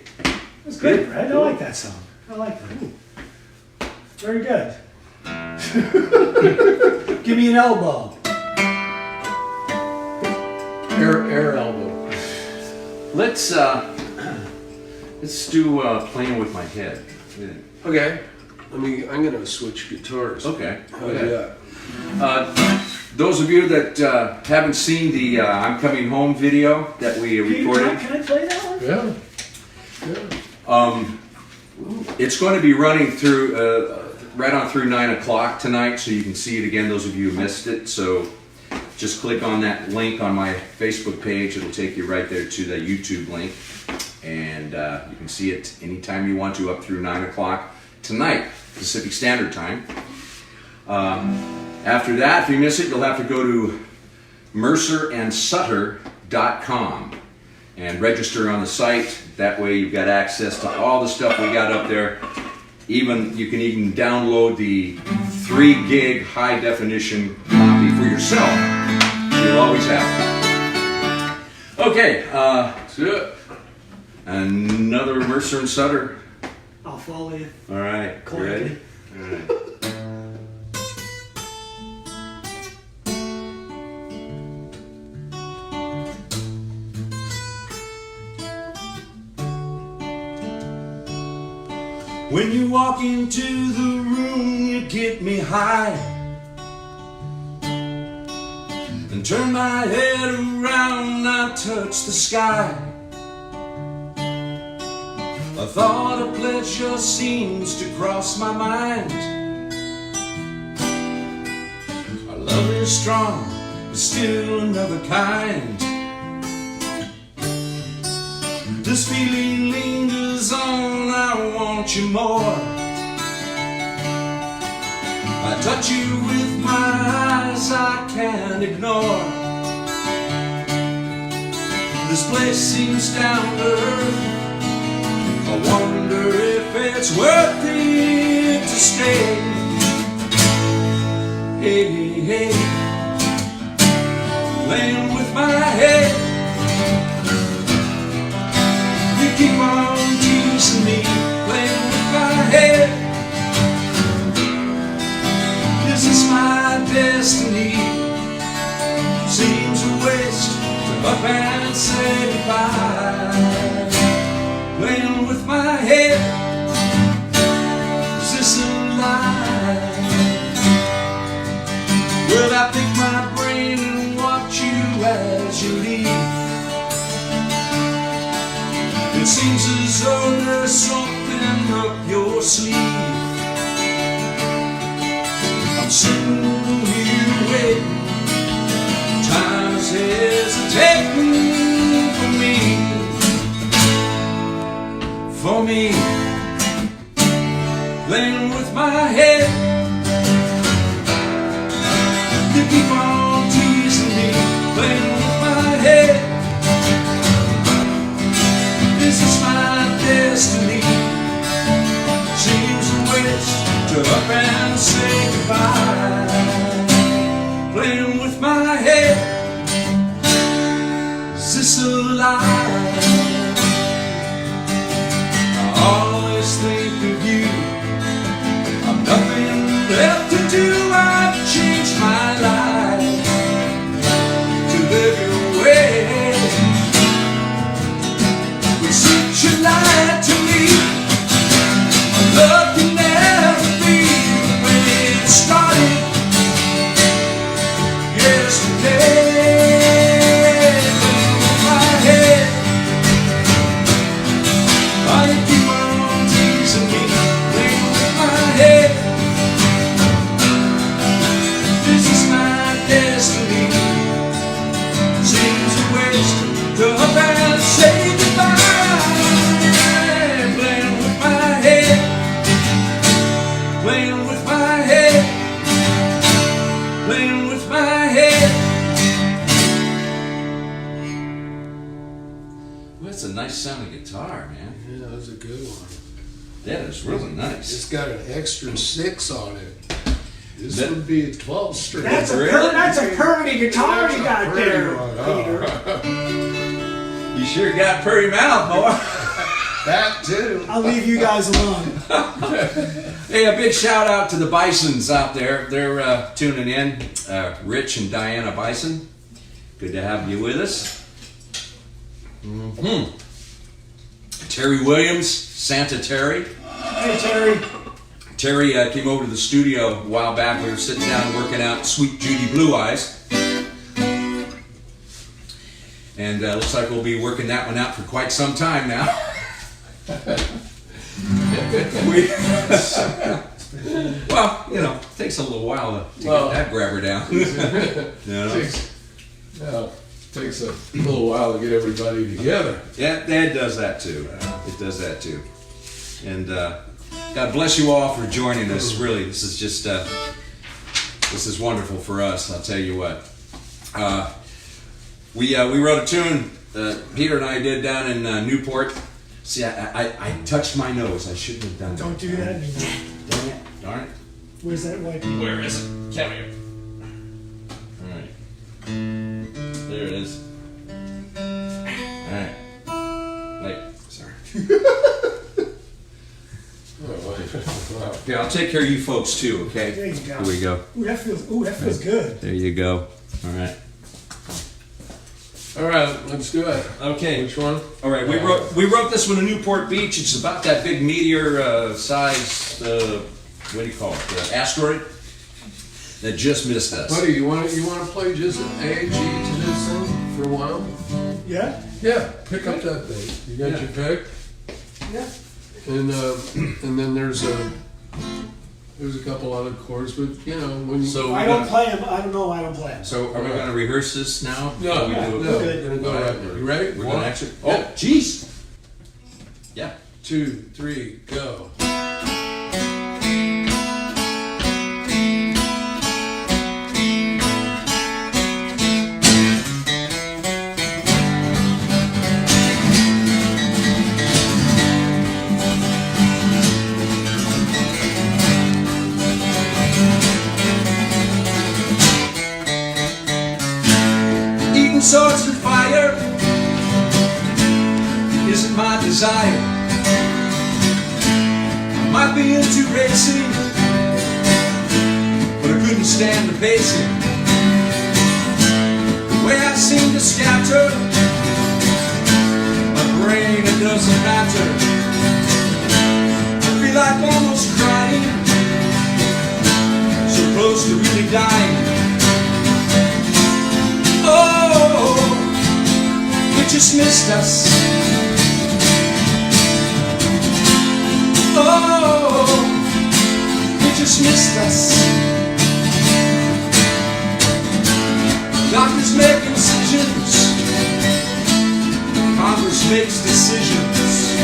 That's good, Brad. I like that song. I like that. Very good. Give me an elbow. Air elbow. Let's do playing with my head. Okay. I'm gonna switch guitars. Okay. How about that? Those of you that haven't seen the I'm Coming Home video that we recorded. Can I play that one? Yeah. It's going to be running through right on through 9 o'clock tonight, so you can see it again, those of you who missed it. So just click on that link on my Facebook page. It'll take you right there to the YouTube link, and you can see it anytime you want to up through 9 o'clock tonight, Pacific Standard Time. After that, if you miss it, you'll have to go to mercerandsutter.com and register on the site. That way you've got access to all the stuff we got up there. You can even download the 3 gig high definition copy for yourself. You'll always have it. Okay, that's it. Another Mercer and Sutter. I'll follow you. All right, you ready? All right. When you walk into the room, you get me high and turn my head around, I touch the sky. A thought of pleasure seems to cross my mind. Our love is strong, but still another kind. This feeling lingers on, I want you more. I touch you with my eyes, I can't ignore. This place seems down to earth, I wonder if it's worth it to stay. Hey, hey, laying with my head. You keep on teasing me, playing with my head. This is my destiny. Seems a waste to up and say goodbye. Playing with my head, is this a lie? Well, I pick my brain and watch you as there's something up your sleeve. I'm sitting here waiting. Time is hesitating for me. For me, playing with my head. You keep on teasing me, playing with my head. This is my destiny. Seems a waste to up and say goodbye. Playing with my head. Is this a lie? I always think of you. I've nothing left to do. I've changed my life to live your way. But since you lied to me, my love can never be the way it started yesterday. My head, why you keep on teasing me, playing with my head. This is my destiny. Seems a waste to up and say goodbye. Playing with my head, playing with my head, playing with my head. Well, that's a nice sounding guitar, man. Yeah, that was a good one. That is really nice. It's got an extra 6 on it. This would be a 12 string. That's a curly guitar you got there, Peter. You sure got pretty mouth, boy. That too. I'll leave you guys alone. Hey, a big shout out to the Bisons out there. They're tuning in. Rich and Diana Bison. Good to have you with us. Mm-hmm. Terry Williams, Santa Terry. Hey, Terry. Terry came over to the studio a while back. We were sitting down working out Sweet Judy Blue Eyes. And looks like we'll be working that one out for quite some time now. Well, you know, it takes a little while to get that grabber down. Takes a little while to get everybody together. Yeah, it does that too. It does that too. And God bless you all for joining us. Really, this is just this is wonderful for us. I'll tell you what. We wrote a tune. Peter and I did down in Newport. See, I touched my nose. I shouldn't have done that. Don't do that anymore. Dang it! Darn it! Where's that white paper? Where is it? Come here. All right. There it is. All right. Wait. Sorry. Yeah, I'll take care of you folks too, okay? There you go. Here we go. Ooh, that feels good. There you go. All right. All right, let's do it. Okay. Which one? All right, we wrote this one in Newport Beach. It's about that big meteor size, what do you call it? Asteroid that just missed us. Buddy, you want to play just an A, G to this thing for a while? Yeah? Yeah, pick up that thing. You got your pick? Yeah. And then there's a couple other chords, but you know when you. So I don't play them. I don't know. I don't play them. So are we going to rehearse this now? No, we do it? no. We're gonna go right there. You ready? We're going to actually. Oh, jeez. Yeah. 2, 3, go. Swords and fire isn't my desire. I might be into racing, but I couldn't stand the pacing. The way I seem to scatter my brain, it doesn't matter. I feel like almost crying, so close to really dying. Oh, you just missed us. just missed us. Doctors make incisions, Congress makes decisions.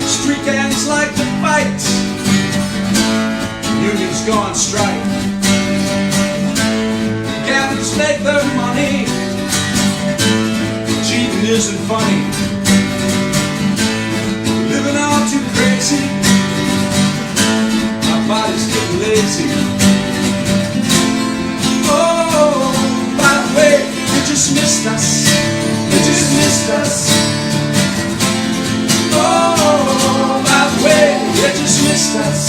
Street gangs like to fight, unions go on strike. Gamblers make their money, cheating isn't funny. Living all too crazy, our bodies getting lazy. Oh, by the way, you just missed us. You just missed us. Oh, by the way, you just missed us.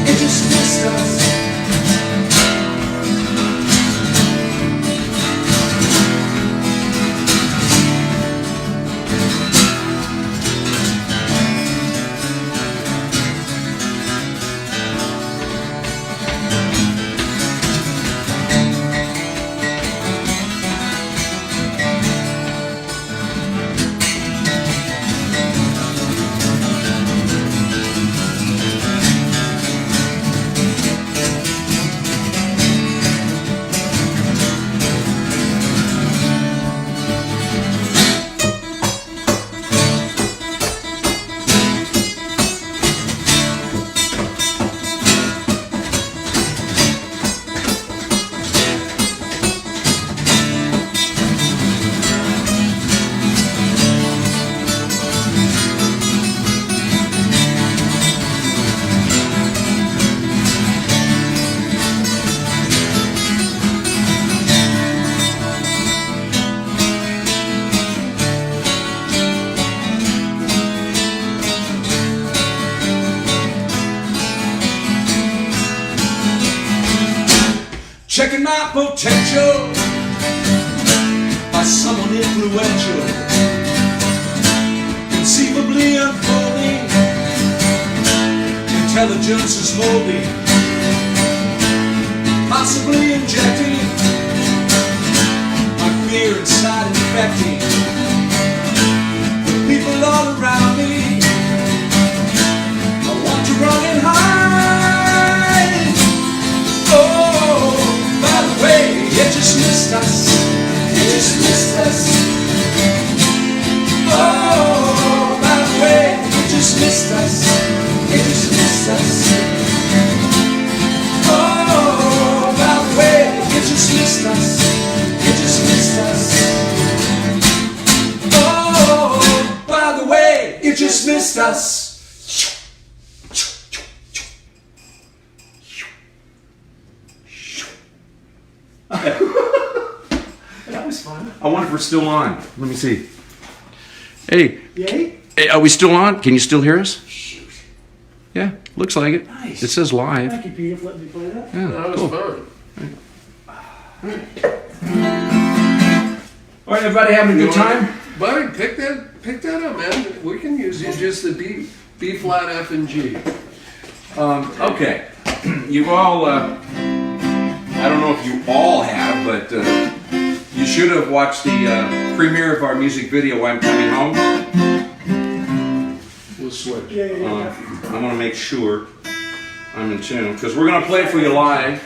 You just missed us. Checking my potential by someone influential, conceivably unfolding, intelligence is molding, possibly injecting my fear inside infecting the people all around me. I want to run and hide. Oh, by the way, you just missed us. You just missed us. Oh, by the way, you just missed us. You just missed us. Oh, by the way, you just missed us. You just missed us. Oh, by the way, you just missed us. That was fun. I wonder if we're still on. Let me see. Hey. Yay? Hey, are we still on? Can you still hear us? Shoot. Yeah, looks like it. Nice. It says live. Thank you, Peter, for letting me play that. Yeah, That was cool. fun. All right, everybody having a good time? Buddy, pick that up, man. We can use it just the B flat, F, and G. Okay. You've all, I don't know if you all have, but you should have watched the premiere of our music video, I'm Coming Home. We'll switch. Yeah. I want to make sure I'm in tune, because we're going to play it for you live.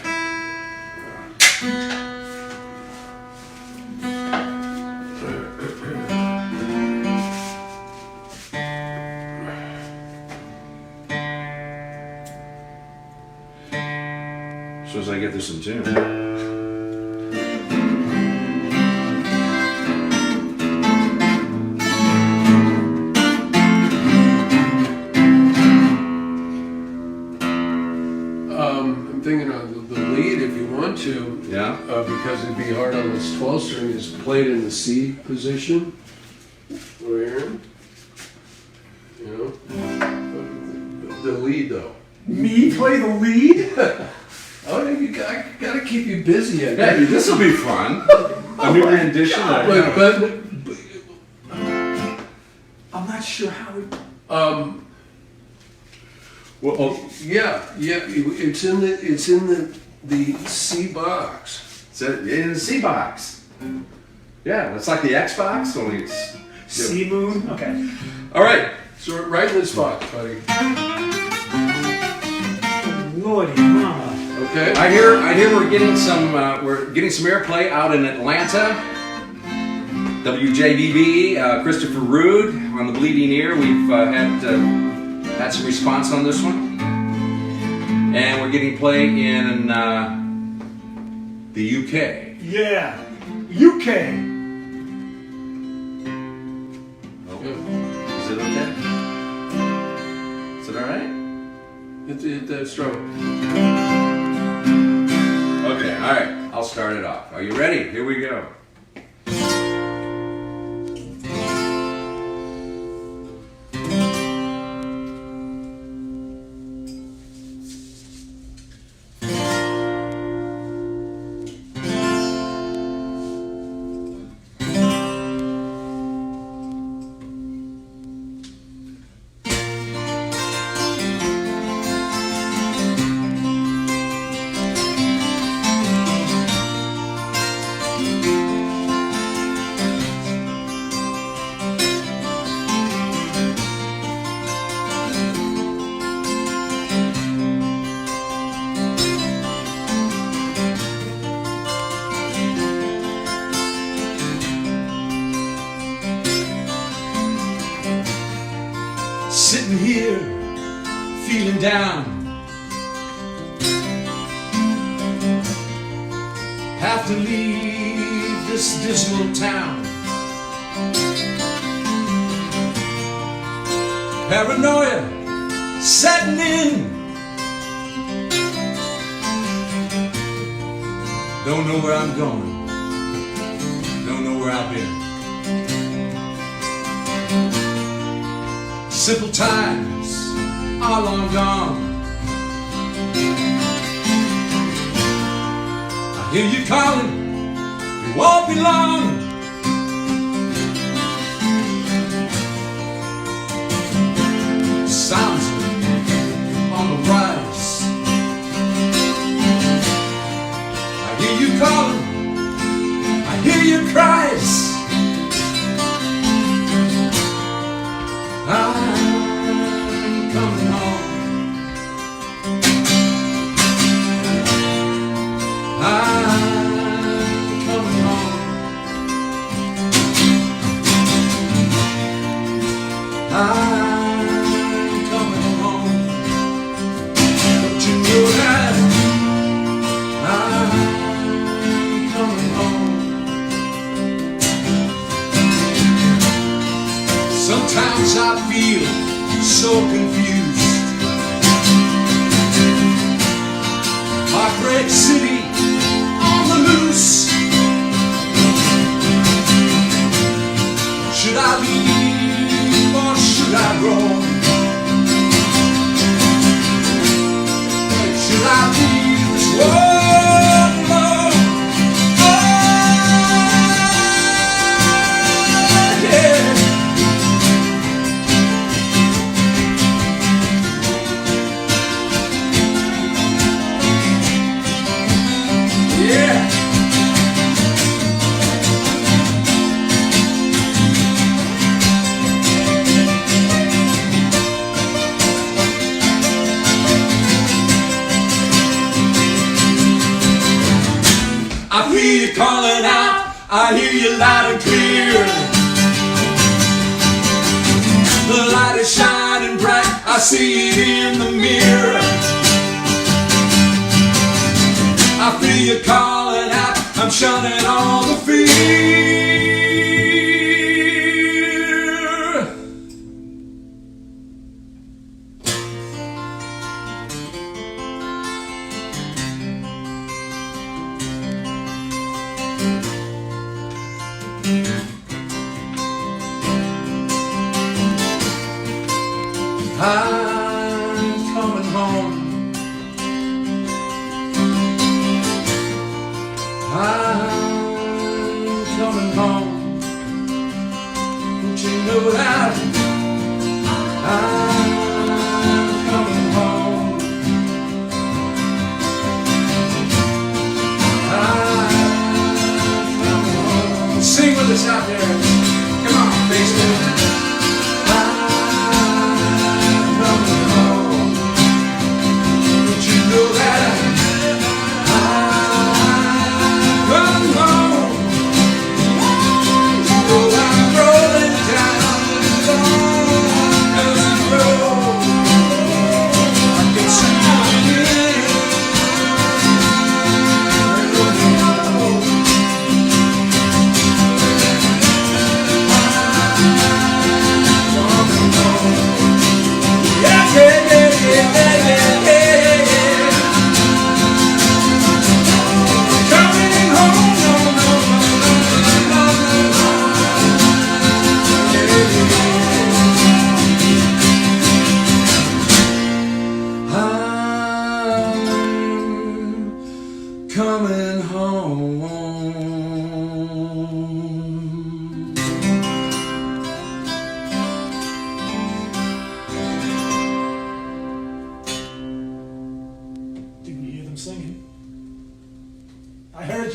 As soon as I get this in tune. I'm thinking of the lead, if you want to. Yeah. Because it'd be hard on this 12 string. Is played in the C position. Over here. You know. The lead, though. Me play the lead? Oh, you gotta keep you busy. Yeah, this will be fun. A new rendition. But I'm not sure how we... Well, yeah, it's in the C box. It's in the C box. Yeah, it's like the Xbox, only it's C Moon? Okay. all right. So right in this box, buddy. Lordy mama. Okay. I hear we're getting some airplay out in Atlanta. WJBB, Christopher Rood on the Bleeding Ear. We've had some response on this one, and we're getting play in the UK. Yeah, UK. Okay. Is it okay? Is it all right? Hit the stroke. Okay, all right. I'll start it off. Are you ready? Here we go. Sitting here, feeling down. Have to leave this dismal town. Paranoia setting in. Don't know where I'm going. Don't know where I've been. Simple times are long gone. I hear you calling, it won't be long. Sounds on the rise. I hear you calling, I hear your cries. I'm coming home. I'm coming home. I'm coming home. Don't you know that I'm coming home? Sometimes I feel so confused. Heartbreak City on the loose. Should I leave or should I roam? Should I leave this world alone? Oh, yeah. I feel you calling out, I hear you loud and clear. The light is shining bright, I see it in the mirror. I feel you calling out, I'm shunning all the fear. I'm coming home. I'm coming home. Don't you know that I'm coming home? I'm coming home. Sing with us out there. Come on, Facebook. I'm coming home. Don't you know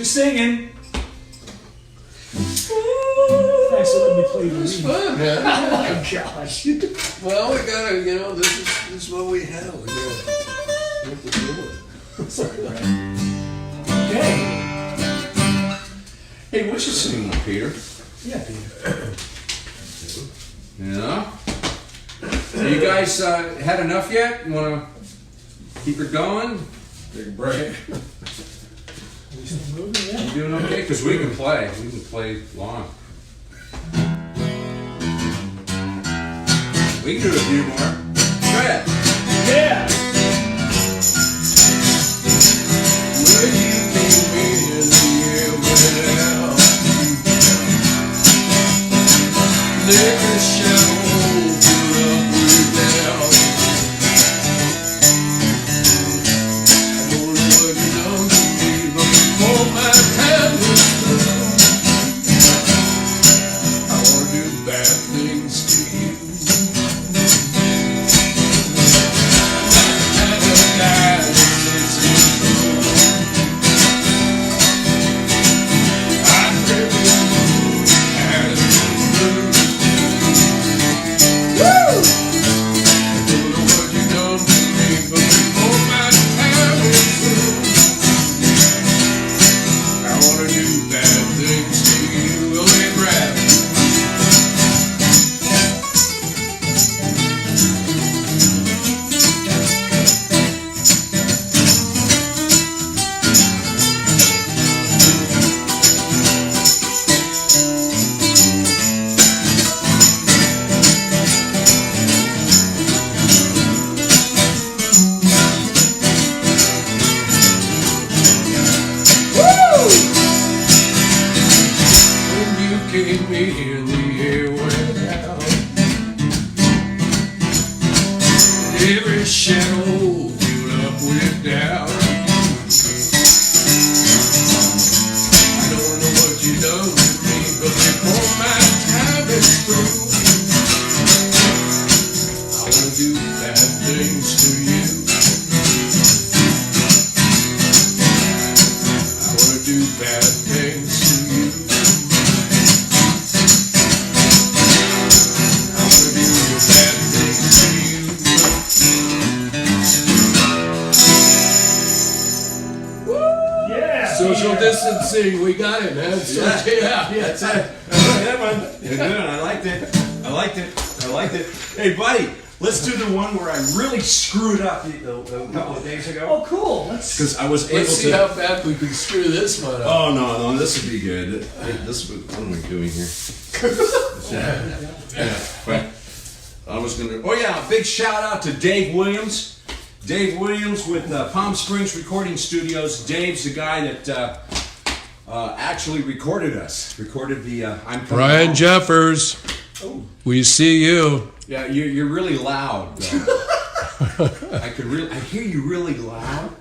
singing. Thanks for letting me play the It's lead. fun, man. Oh my gosh. Well, we gotta, this is what we have. We have to do it. Sorry, Brad. Okay. Hey, what's you singing, Peter? Yeah, Peter. Yeah. You guys had enough yet? You want to keep it going? Take a break. We still moving, yeah? You doing okay? Because we can play. We can play long. We can do a few more. Go ahead. Yeah. Will you keep me in the air well? Never shall hold you up without. I don't know what you've done to me, but before my time is through, I wanna do bad things to you. Keep me in the air without every shadow filled up with doubt. I don't know what you done to me, but before my time is through, I wanna do bad things to you. I wanna do bad things to you. Social distancing, we got it, man. Yeah, that's it. That one. You're good. I liked it. Hey, buddy, let's do the one where I really screwed up a couple of days ago. Oh, cool. Because I was able Let's see how bad we can screw this one up. Oh, no, this would be good. What am I doing here? But I was going to... Oh, yeah, a big shout out to Dave Williams. Dave Williams with Palm Springs Recording Studios. Dave's the guy that actually recorded us. Recorded the I'm Coming Brian Home. Jeffers, we see you. Yeah, you're really loud. I hear you really loud.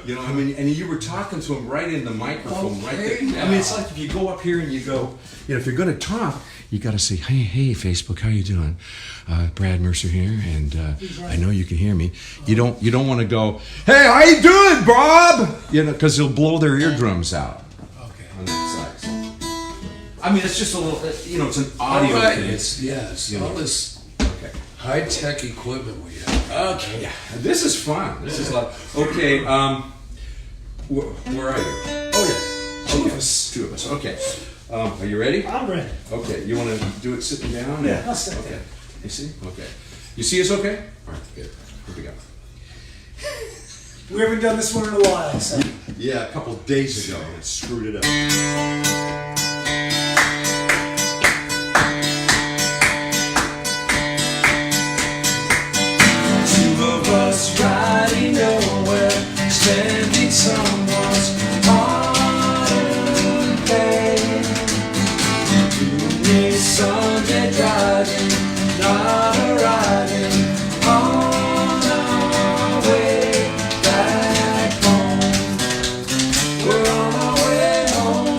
You know, I mean, and you were talking to him right in the microphone, right there. I mean, it's like if you go up here and you go, you know, if you're going to talk, you got to say, hey, Facebook, how you doing? Brad Mercer here, and I know you can hear me. You don't want to go, hey, how you doing, Bob? You know, because they'll blow their eardrums out. Okay. On that side. So. I mean, it's just a little, you know, it's an audio All right. thing. It's You all know. this high-tech equipment we have. Okay, yeah, this is fun. This is like okay. Where are you? Oh yeah, two of us. Okay. Are you ready? I'm ready. Okay. You want to do it sitting down? Yeah, I'll sit Okay. down. You see? Okay. You see us? Okay. All right. Good. Here we go. We haven't done this one in a while, so. Yeah, a couple days ago, I screwed it up. Two of us riding nowhere, spending someone's holiday. Doing Sunday driving, not arriving on our way back home. We're on our way home.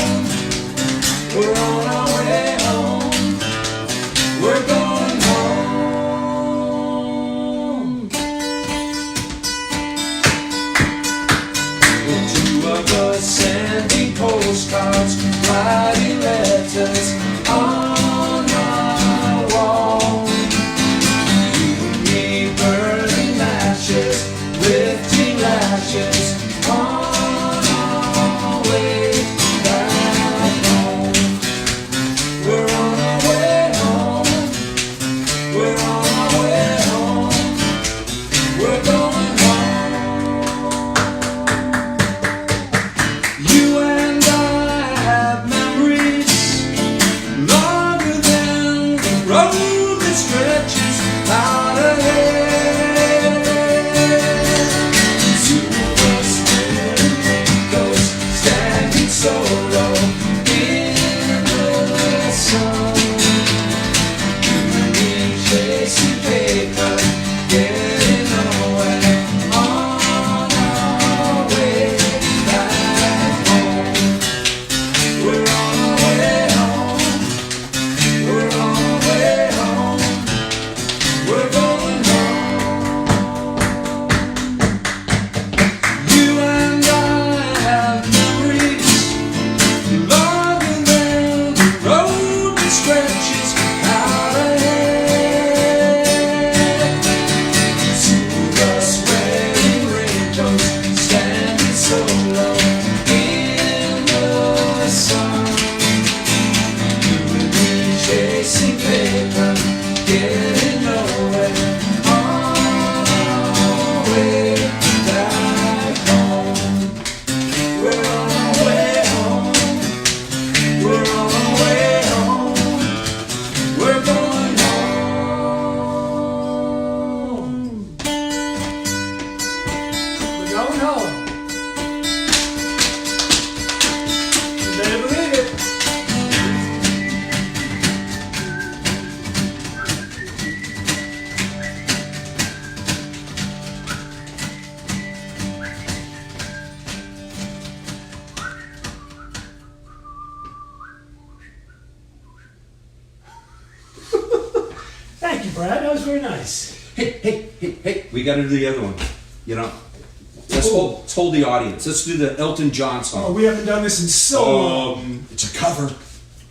thank you, Brad. That was very nice. Hey, we got to do the other one. You know, let's hold the audience. Let's do the Elton John song. Oh, we haven't done this in so long. It's a cover.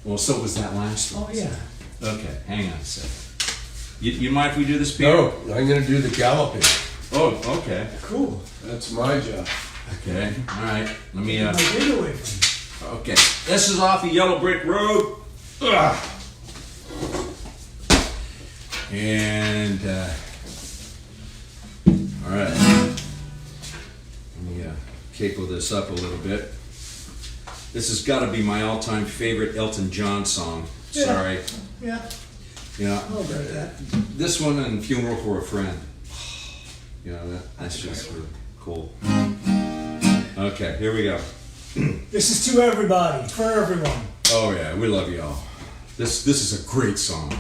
Well, so was that last one. Oh, yeah. Okay, hang on a second. You mind if we do this, Peter? No, I'm going to do the galloping. Oh, okay. Cool. That's my job. Okay, all right. Let me. My gig away from you. Okay, this is off the Yellow Brick Road. Ugh. And all right. Let me capo this up a little bit. This has got to be my all-time favorite Elton John song. Yeah. Sorry. Yeah. Yeah. I'll bet that. This one and Funeral for a Friend. You know, that's just really cool. Okay, here we go. This is to everybody, for everyone. Oh yeah, we love y'all. This is a great song.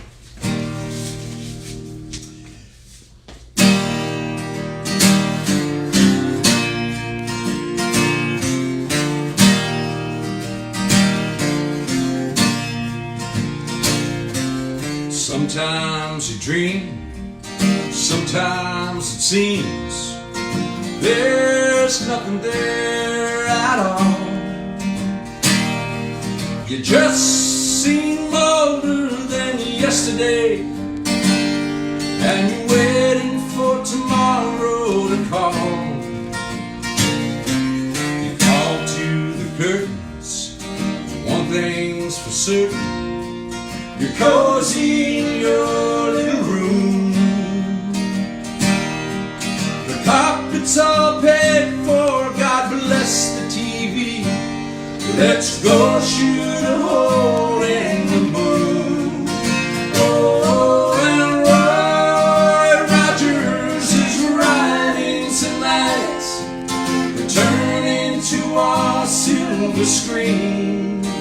Sometimes you dream, sometimes it seems there's nothing there at all. You just seem older than yesterday, and you're waiting for tomorrow to call. You call to the curtains, one thing's for certain, you're cozy in your little room. The carpet's all paid for, God bless the TV. Let's go shoot a hole in the moon. Oh, and Roy Rogers is riding tonight, returning to our silver screens.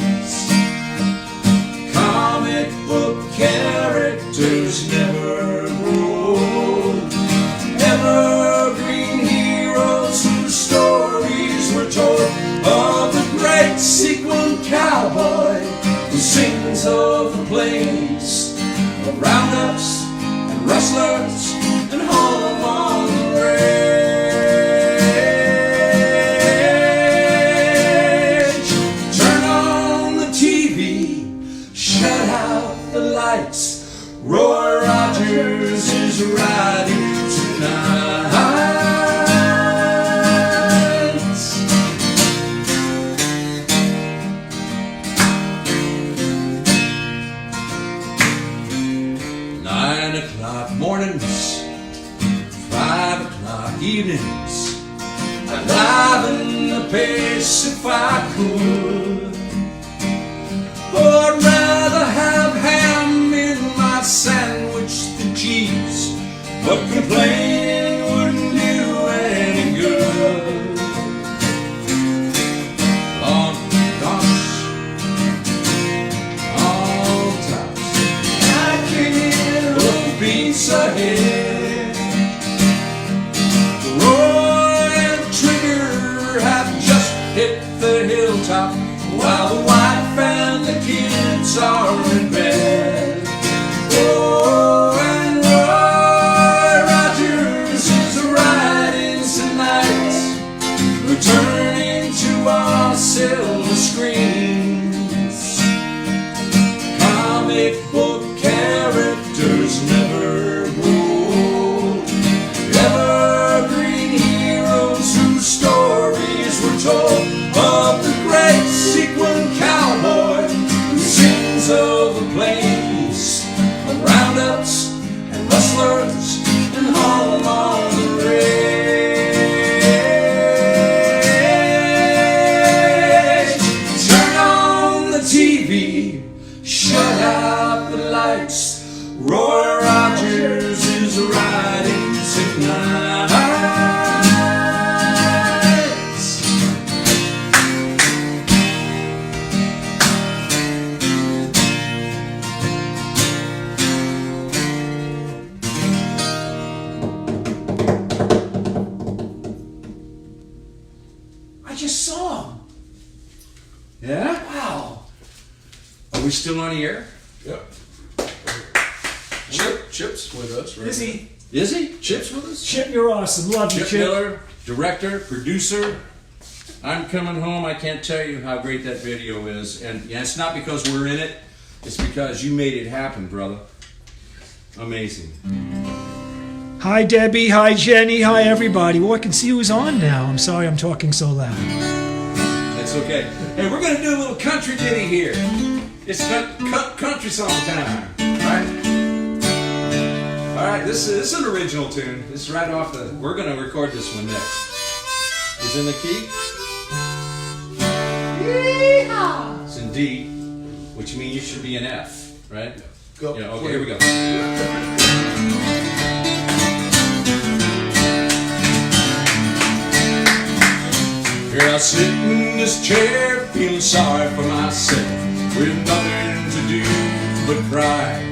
Comic book characters never grow. Evergreen heroes whose stories were told, of the great sequin cowboy who sings of the plains, of roundups and rustlers and home on the range. Turn on the TV, shut out the lights. Roy Rogers is riding tonight. 9 o'clock mornings, 5 o'clock evenings, I'd liven the pace if I could. Oh, I'd rather have ham in my sandwich than cheese, but complaining wouldn't do any good. On gosh, all tops, I can't look beats ahead. Roy and Trigger have just hit the hilltop, while the wife and the kids are in bed. Oh, and Roy Rogers is riding tonight, returning to our silver screens. Comic book characters never grow. Evergreen heroes whose stories were told, of the great sequin cowboy who sings of the plains, of roundups and rustlers and home on the range. Turn on the TV, shut out the lights. Roy Rogers is riding tonight. I just saw him. Yeah? Wow. Are we still on the air? Yep. Chip's with us, right? Is he? Is he? Chip's with us? Chip, you're awesome. Love you, Chip Chip. Miller, director, producer. I'm coming home. I can't tell you how great that video is. And yeah, it's not because we're in it. It's because you made it happen, brother. Amazing. Hi, Debbie. Hi, Jenny. Hi, everybody. Well, I can see who's on now. I'm sorry I'm talking so loud. That's okay. Hey, we're going to do a little country ditty here. It's country song time. All right, this is an original tune. This is right off the... We're going to record this one next. Is in the key? Yeehaw! It's in D, which means you should be in F, right? Go. Yeah, okay, here we go. Here I sit in this chair, feeling sorry for myself, with nothing to do but cry.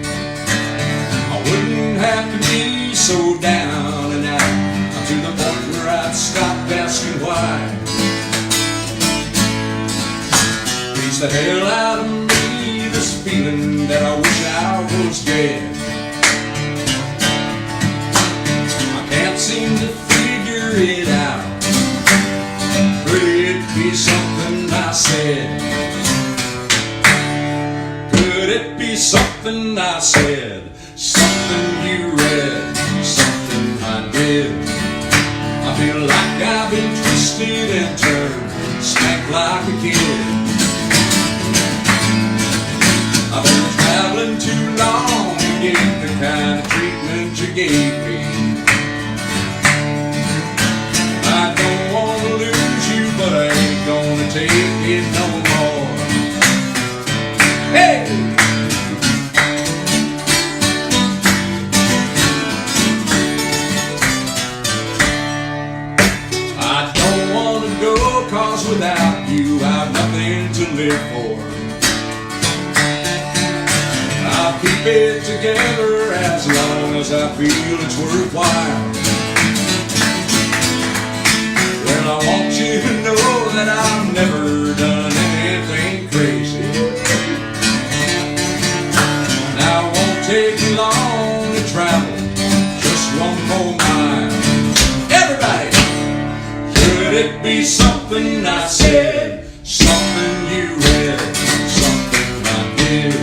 I wouldn't have to be so down and out, to the point where I'd stop asking why. Beats the hell out of me, this feeling that I wish I was dead. I can't seem to figure it out. Could it be something I said? Could it be something I said? Something you read? Something I did? I feel like I've been twisted and turned, smacked like a kid. I've been traveling too long to get the kind of treatment you gave me. I don't want to lose you, but I ain't gonna take it no more. Hey! I don't want to go, 'cause without you I've nothing to live for. I'll keep it together as long as I feel it's worthwhile. Well, I want you to know that I've never done anything crazy. Now it won't take me long to travel just one more mile. Everybody! Could it be something I said? Something you read? Something I did?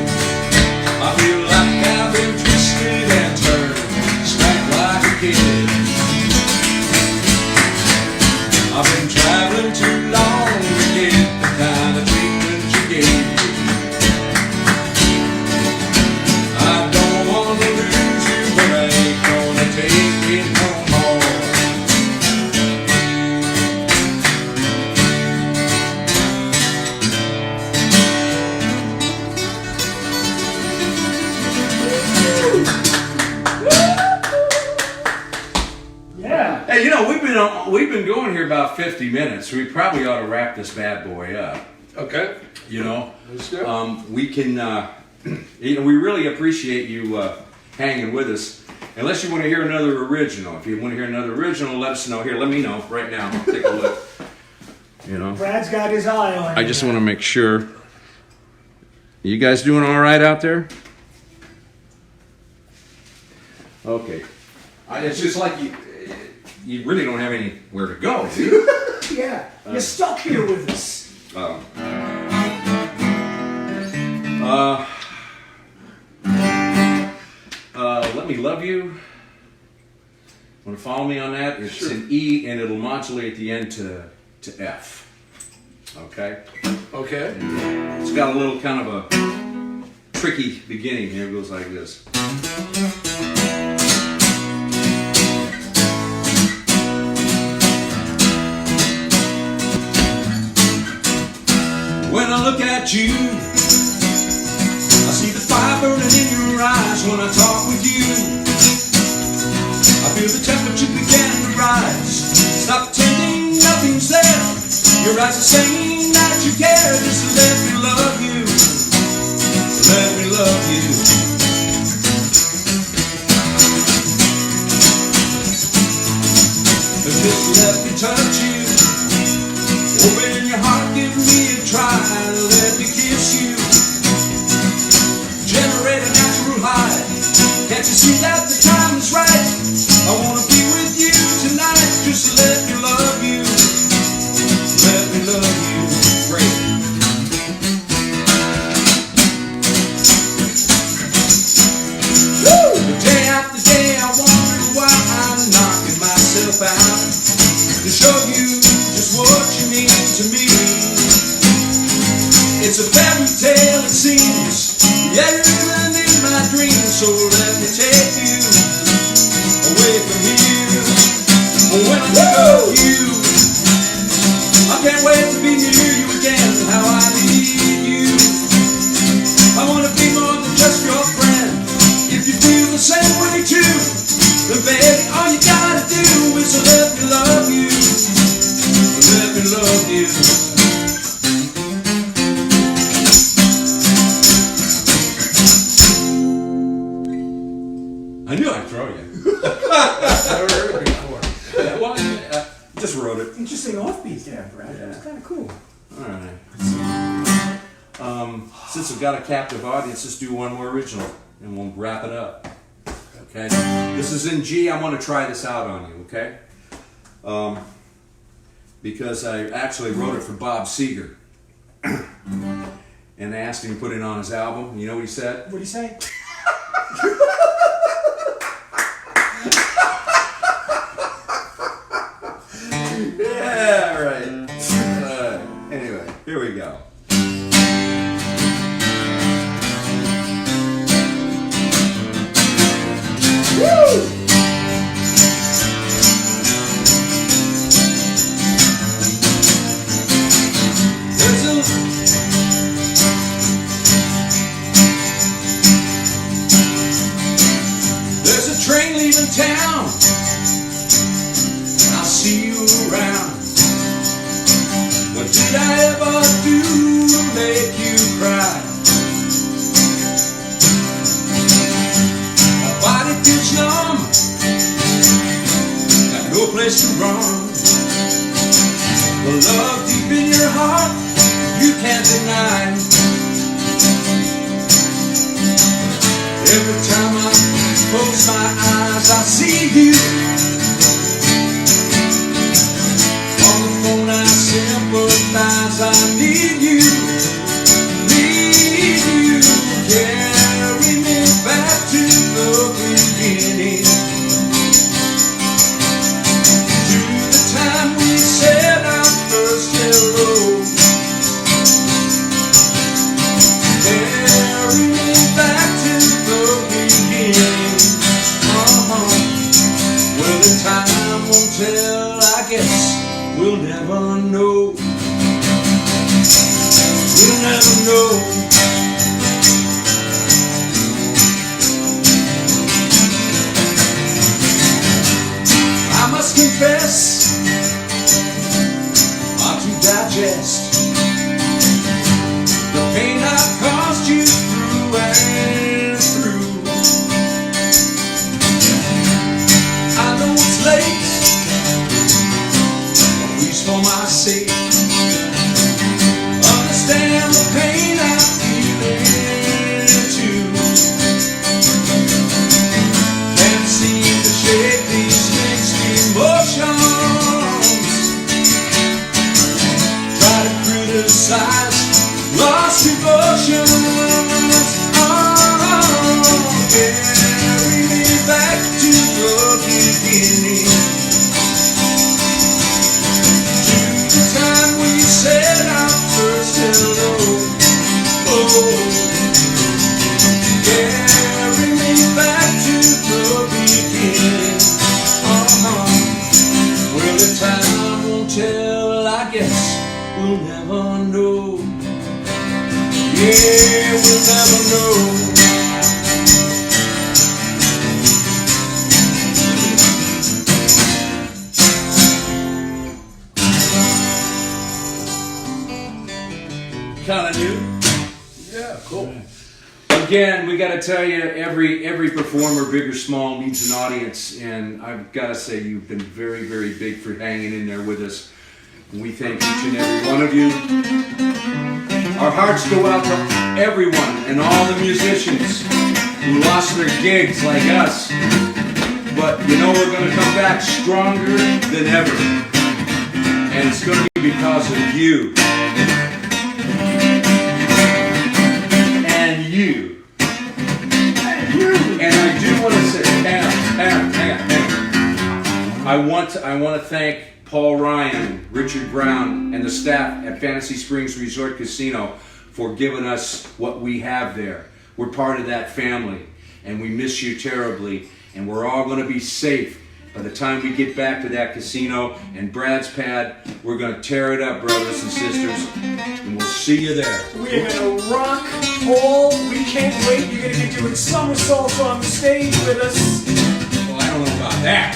I feel like I've been twisted and turned, smacked like a kid. I've been traveling too long to get the kind of treatment you gave me. I don't want to lose you, but I ain't gonna take it no more. Yeah. Hey, you know, we've been going here about 50 minutes. We probably ought to wrap this bad boy up. Okay. You know, Let's do it. we can. You know, we really appreciate you hanging with us. Unless you want to hear another original. If you want to hear another original, let us know. Here, let me know right now. I'll take a look. You know, Brad's got his eye on I you. just want to make sure. You guys doing all right out there? Okay. It's just like you really don't have anywhere to go, do you? Yeah, you're stuck here with us. Let Me Love You. Want to follow me on that? It's Sure. an E and it'll modulate the end to F. Okay? Okay. It's got a little kind of a tricky beginning here. It goes like this. When I look at you, I see the fire burning in your eyes when I talk with you. I feel the temperature begin to rise. Stop pretending nothing's there. Your eyes are saying that you care. Just let me love you. Let me love you. Just let me touch you. Open your heart, give me a try. Let me kiss you. Generate a natural high. Can't you see that a fairy tale it seems. Yeah, you're living in my dreams, so let me take you away from here. When I think of you, I can't wait to be near you again. How I need you. I wanna be more than just your friend. If you feel the same way too, then baby, all you gotta do is let me love you. Let me love you. I knew I'd throw you. I never heard it before. Yeah, well, just wrote it. Interesting offbeat there, Brad. That was kind of cool. All right. Since we've got a captive audience, let's do one more original, and we'll wrap it up. Okay. This is in G. I want to try this out on you. Okay. Because I actually wrote it for Bob Seger, and I asked him to put it on his album. You know what he said? What'd he say? Yeah, right. Anyway, here we go. Woo! There's a train leaving town. I'll see you around. What did I ever do to make you cry? My body feels numb, got no place to run. The love deep in your heart, you can't deny. Every time I close my eyes, I see you. On the phone I sympathize, I need you. Need you. Carry me back to the beginning. To the time we said our first hello. Carry me back to the beginning. Well, the time won't tell, I guess. We'll never know. We'll never know. I must confess, hard to digest the pain I've caused you through and through. I know it's late, for my sake. Understand the pain I feel too. Can't seem to shake these mixed emotions. Try to criticize lost devotions. Carry me back to the beginning. Time we said our first hello. Oh, carry me back to the beginning. Well, the time won't tell, I guess we'll never know. Yeah, we'll never know. Kind of new. Yeah, cool. Again, we got to tell you, every performer, big or small, needs an audience, and I've got to say you've been very, very big for hanging in there with us. We thank each and every one of you. Our hearts go out to everyone and all the musicians who lost their gigs like us. But you know we're going to come back stronger than ever, and it's going to be because of you. And you. And I do want to say, hang on. I want to thank Paul Ryan, Richard Brown, and the staff at Fantasy Springs Resort Casino for giving us what we have there. We're part of that family, and we miss you terribly, and we're all going to be safe. By the time we get back to that casino and Brad's pad, we're going to tear it up, brothers and sisters, and we'll see you there. We're gonna rock, Paul. We can't wait. You're gonna be doing somersaults on the stage with us. Well, I don't know about that.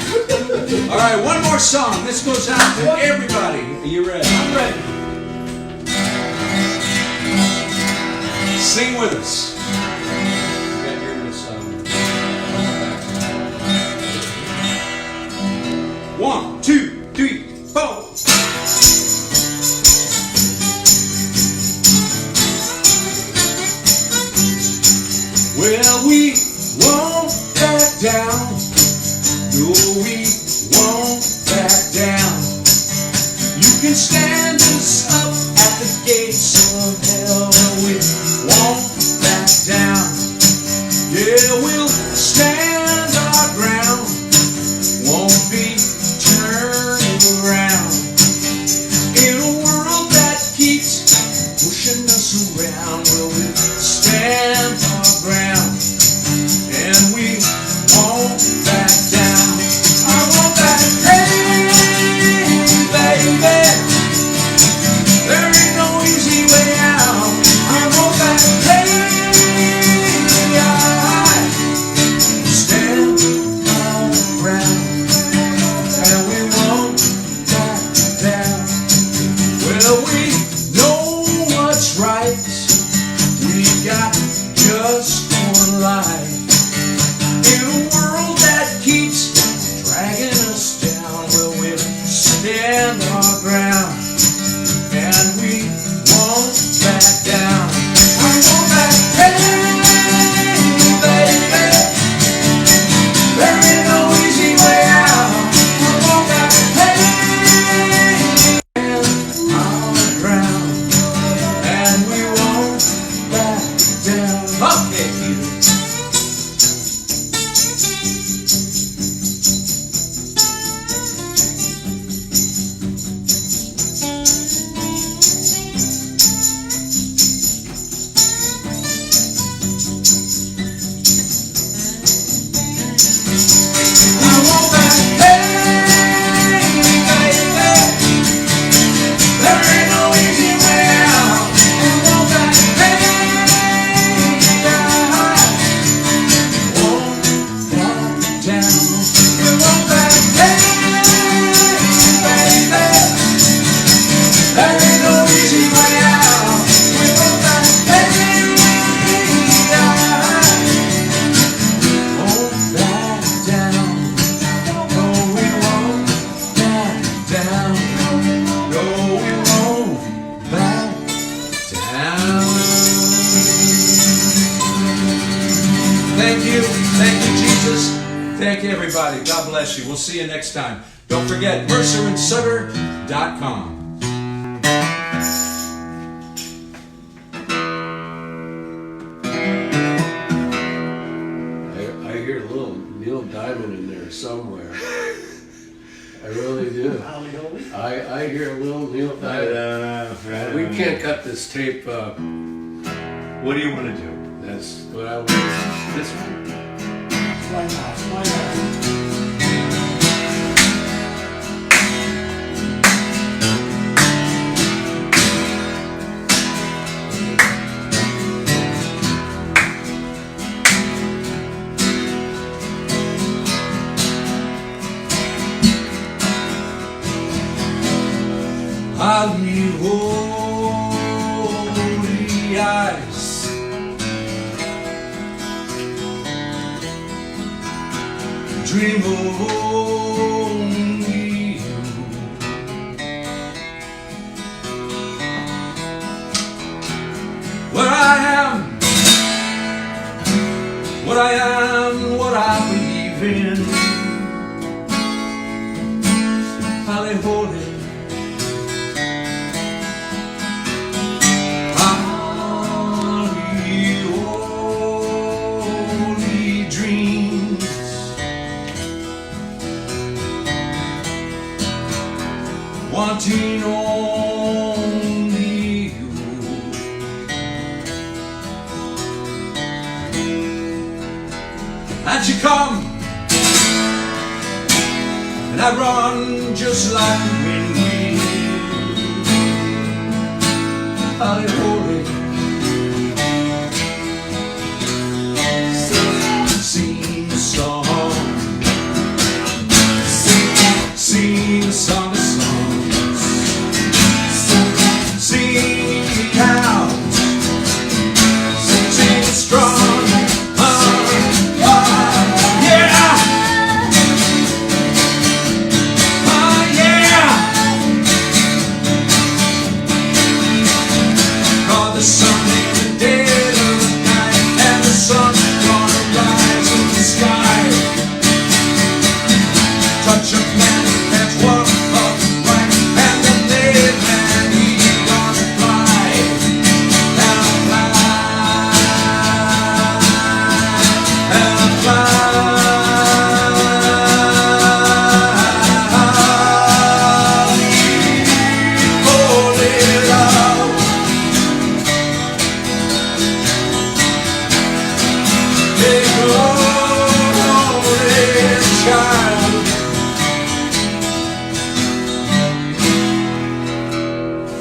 All right, one more song. This goes out to everybody. Are you ready? I'm ready. Sing with us. One, two, three, four. Well, we won't back down. No, we won't back down. You can stand us up at the gates of hell. We won't back down. Yeah, we'll stand our ground. Won't be turning around. In a world that keeps pushing us around, will we stand our ground? And we won't back down. I won't back down, baby. There ain't no easy way out. I won't back down. Stand our ground. And we won't back down. Well, we know what's right. We got just one life. In a world that keeps dragging us down, well, we'll stand our ground. And we won't back down. We won't back down, baby. There ain't no easy way out. We won't back down. Our ground. And we won't back down. Okay, Peter. Thank you, everybody. God bless you. We'll see you next time. Don't forget, mercerandsutter.com. I hear a little Neil Diamond in there somewhere. I really do. I hear a little Neil Diamond. We can't cut this tape. What do you want to do? That's what I want to do. This one? Why not? Why not? I'll need holy eyes, dream of only you. What I am, what I am, what I believe in. Holy, holy. Wanting only you. and she come, and I run just like the wind. Holly, holy, sing a song, sing a song of songs, sing it out, sing it strong.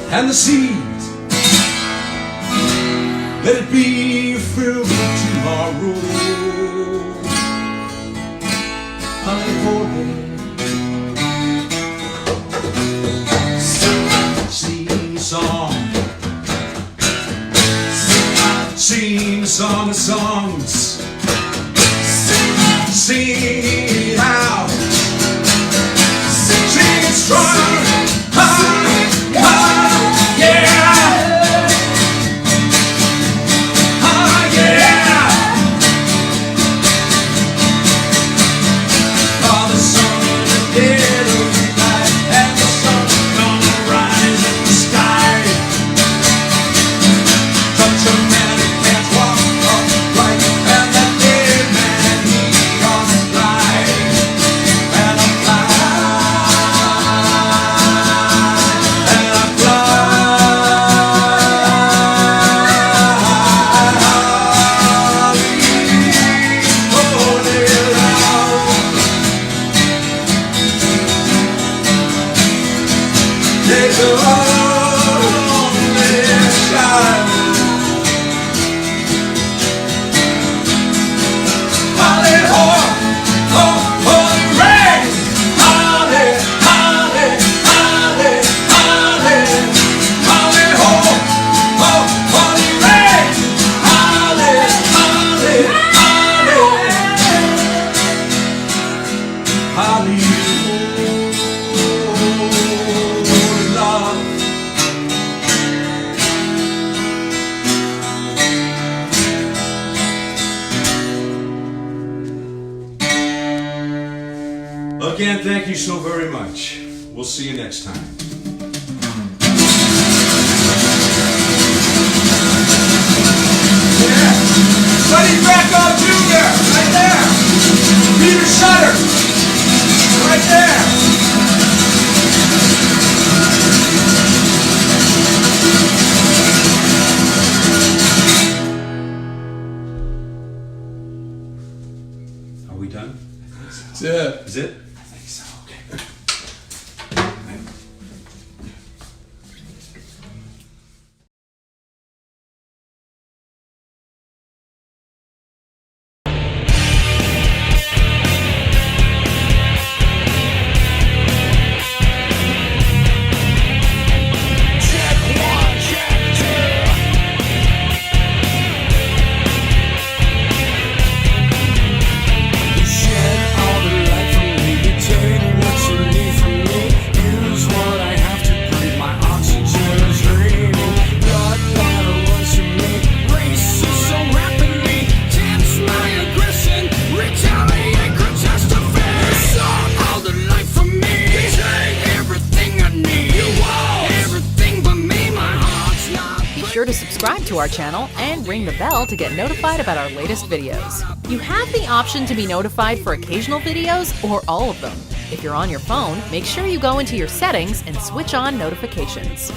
And the seed, let it be filled with tomorrow. Honey, holy, sing a song, sing a song of songs, sing it out, sing it strong. Again, thank you so very much. We'll see you next time. Yeah. Sonny Bracco Jr. right there. Peter Sutter right there. Are we done? That's it. Is it? Be sure to subscribe to our channel and ring the bell to get notified about our latest videos. You have the option to be notified for occasional videos or all of them. If you're on your phone, make sure you go into your settings and switch on notifications.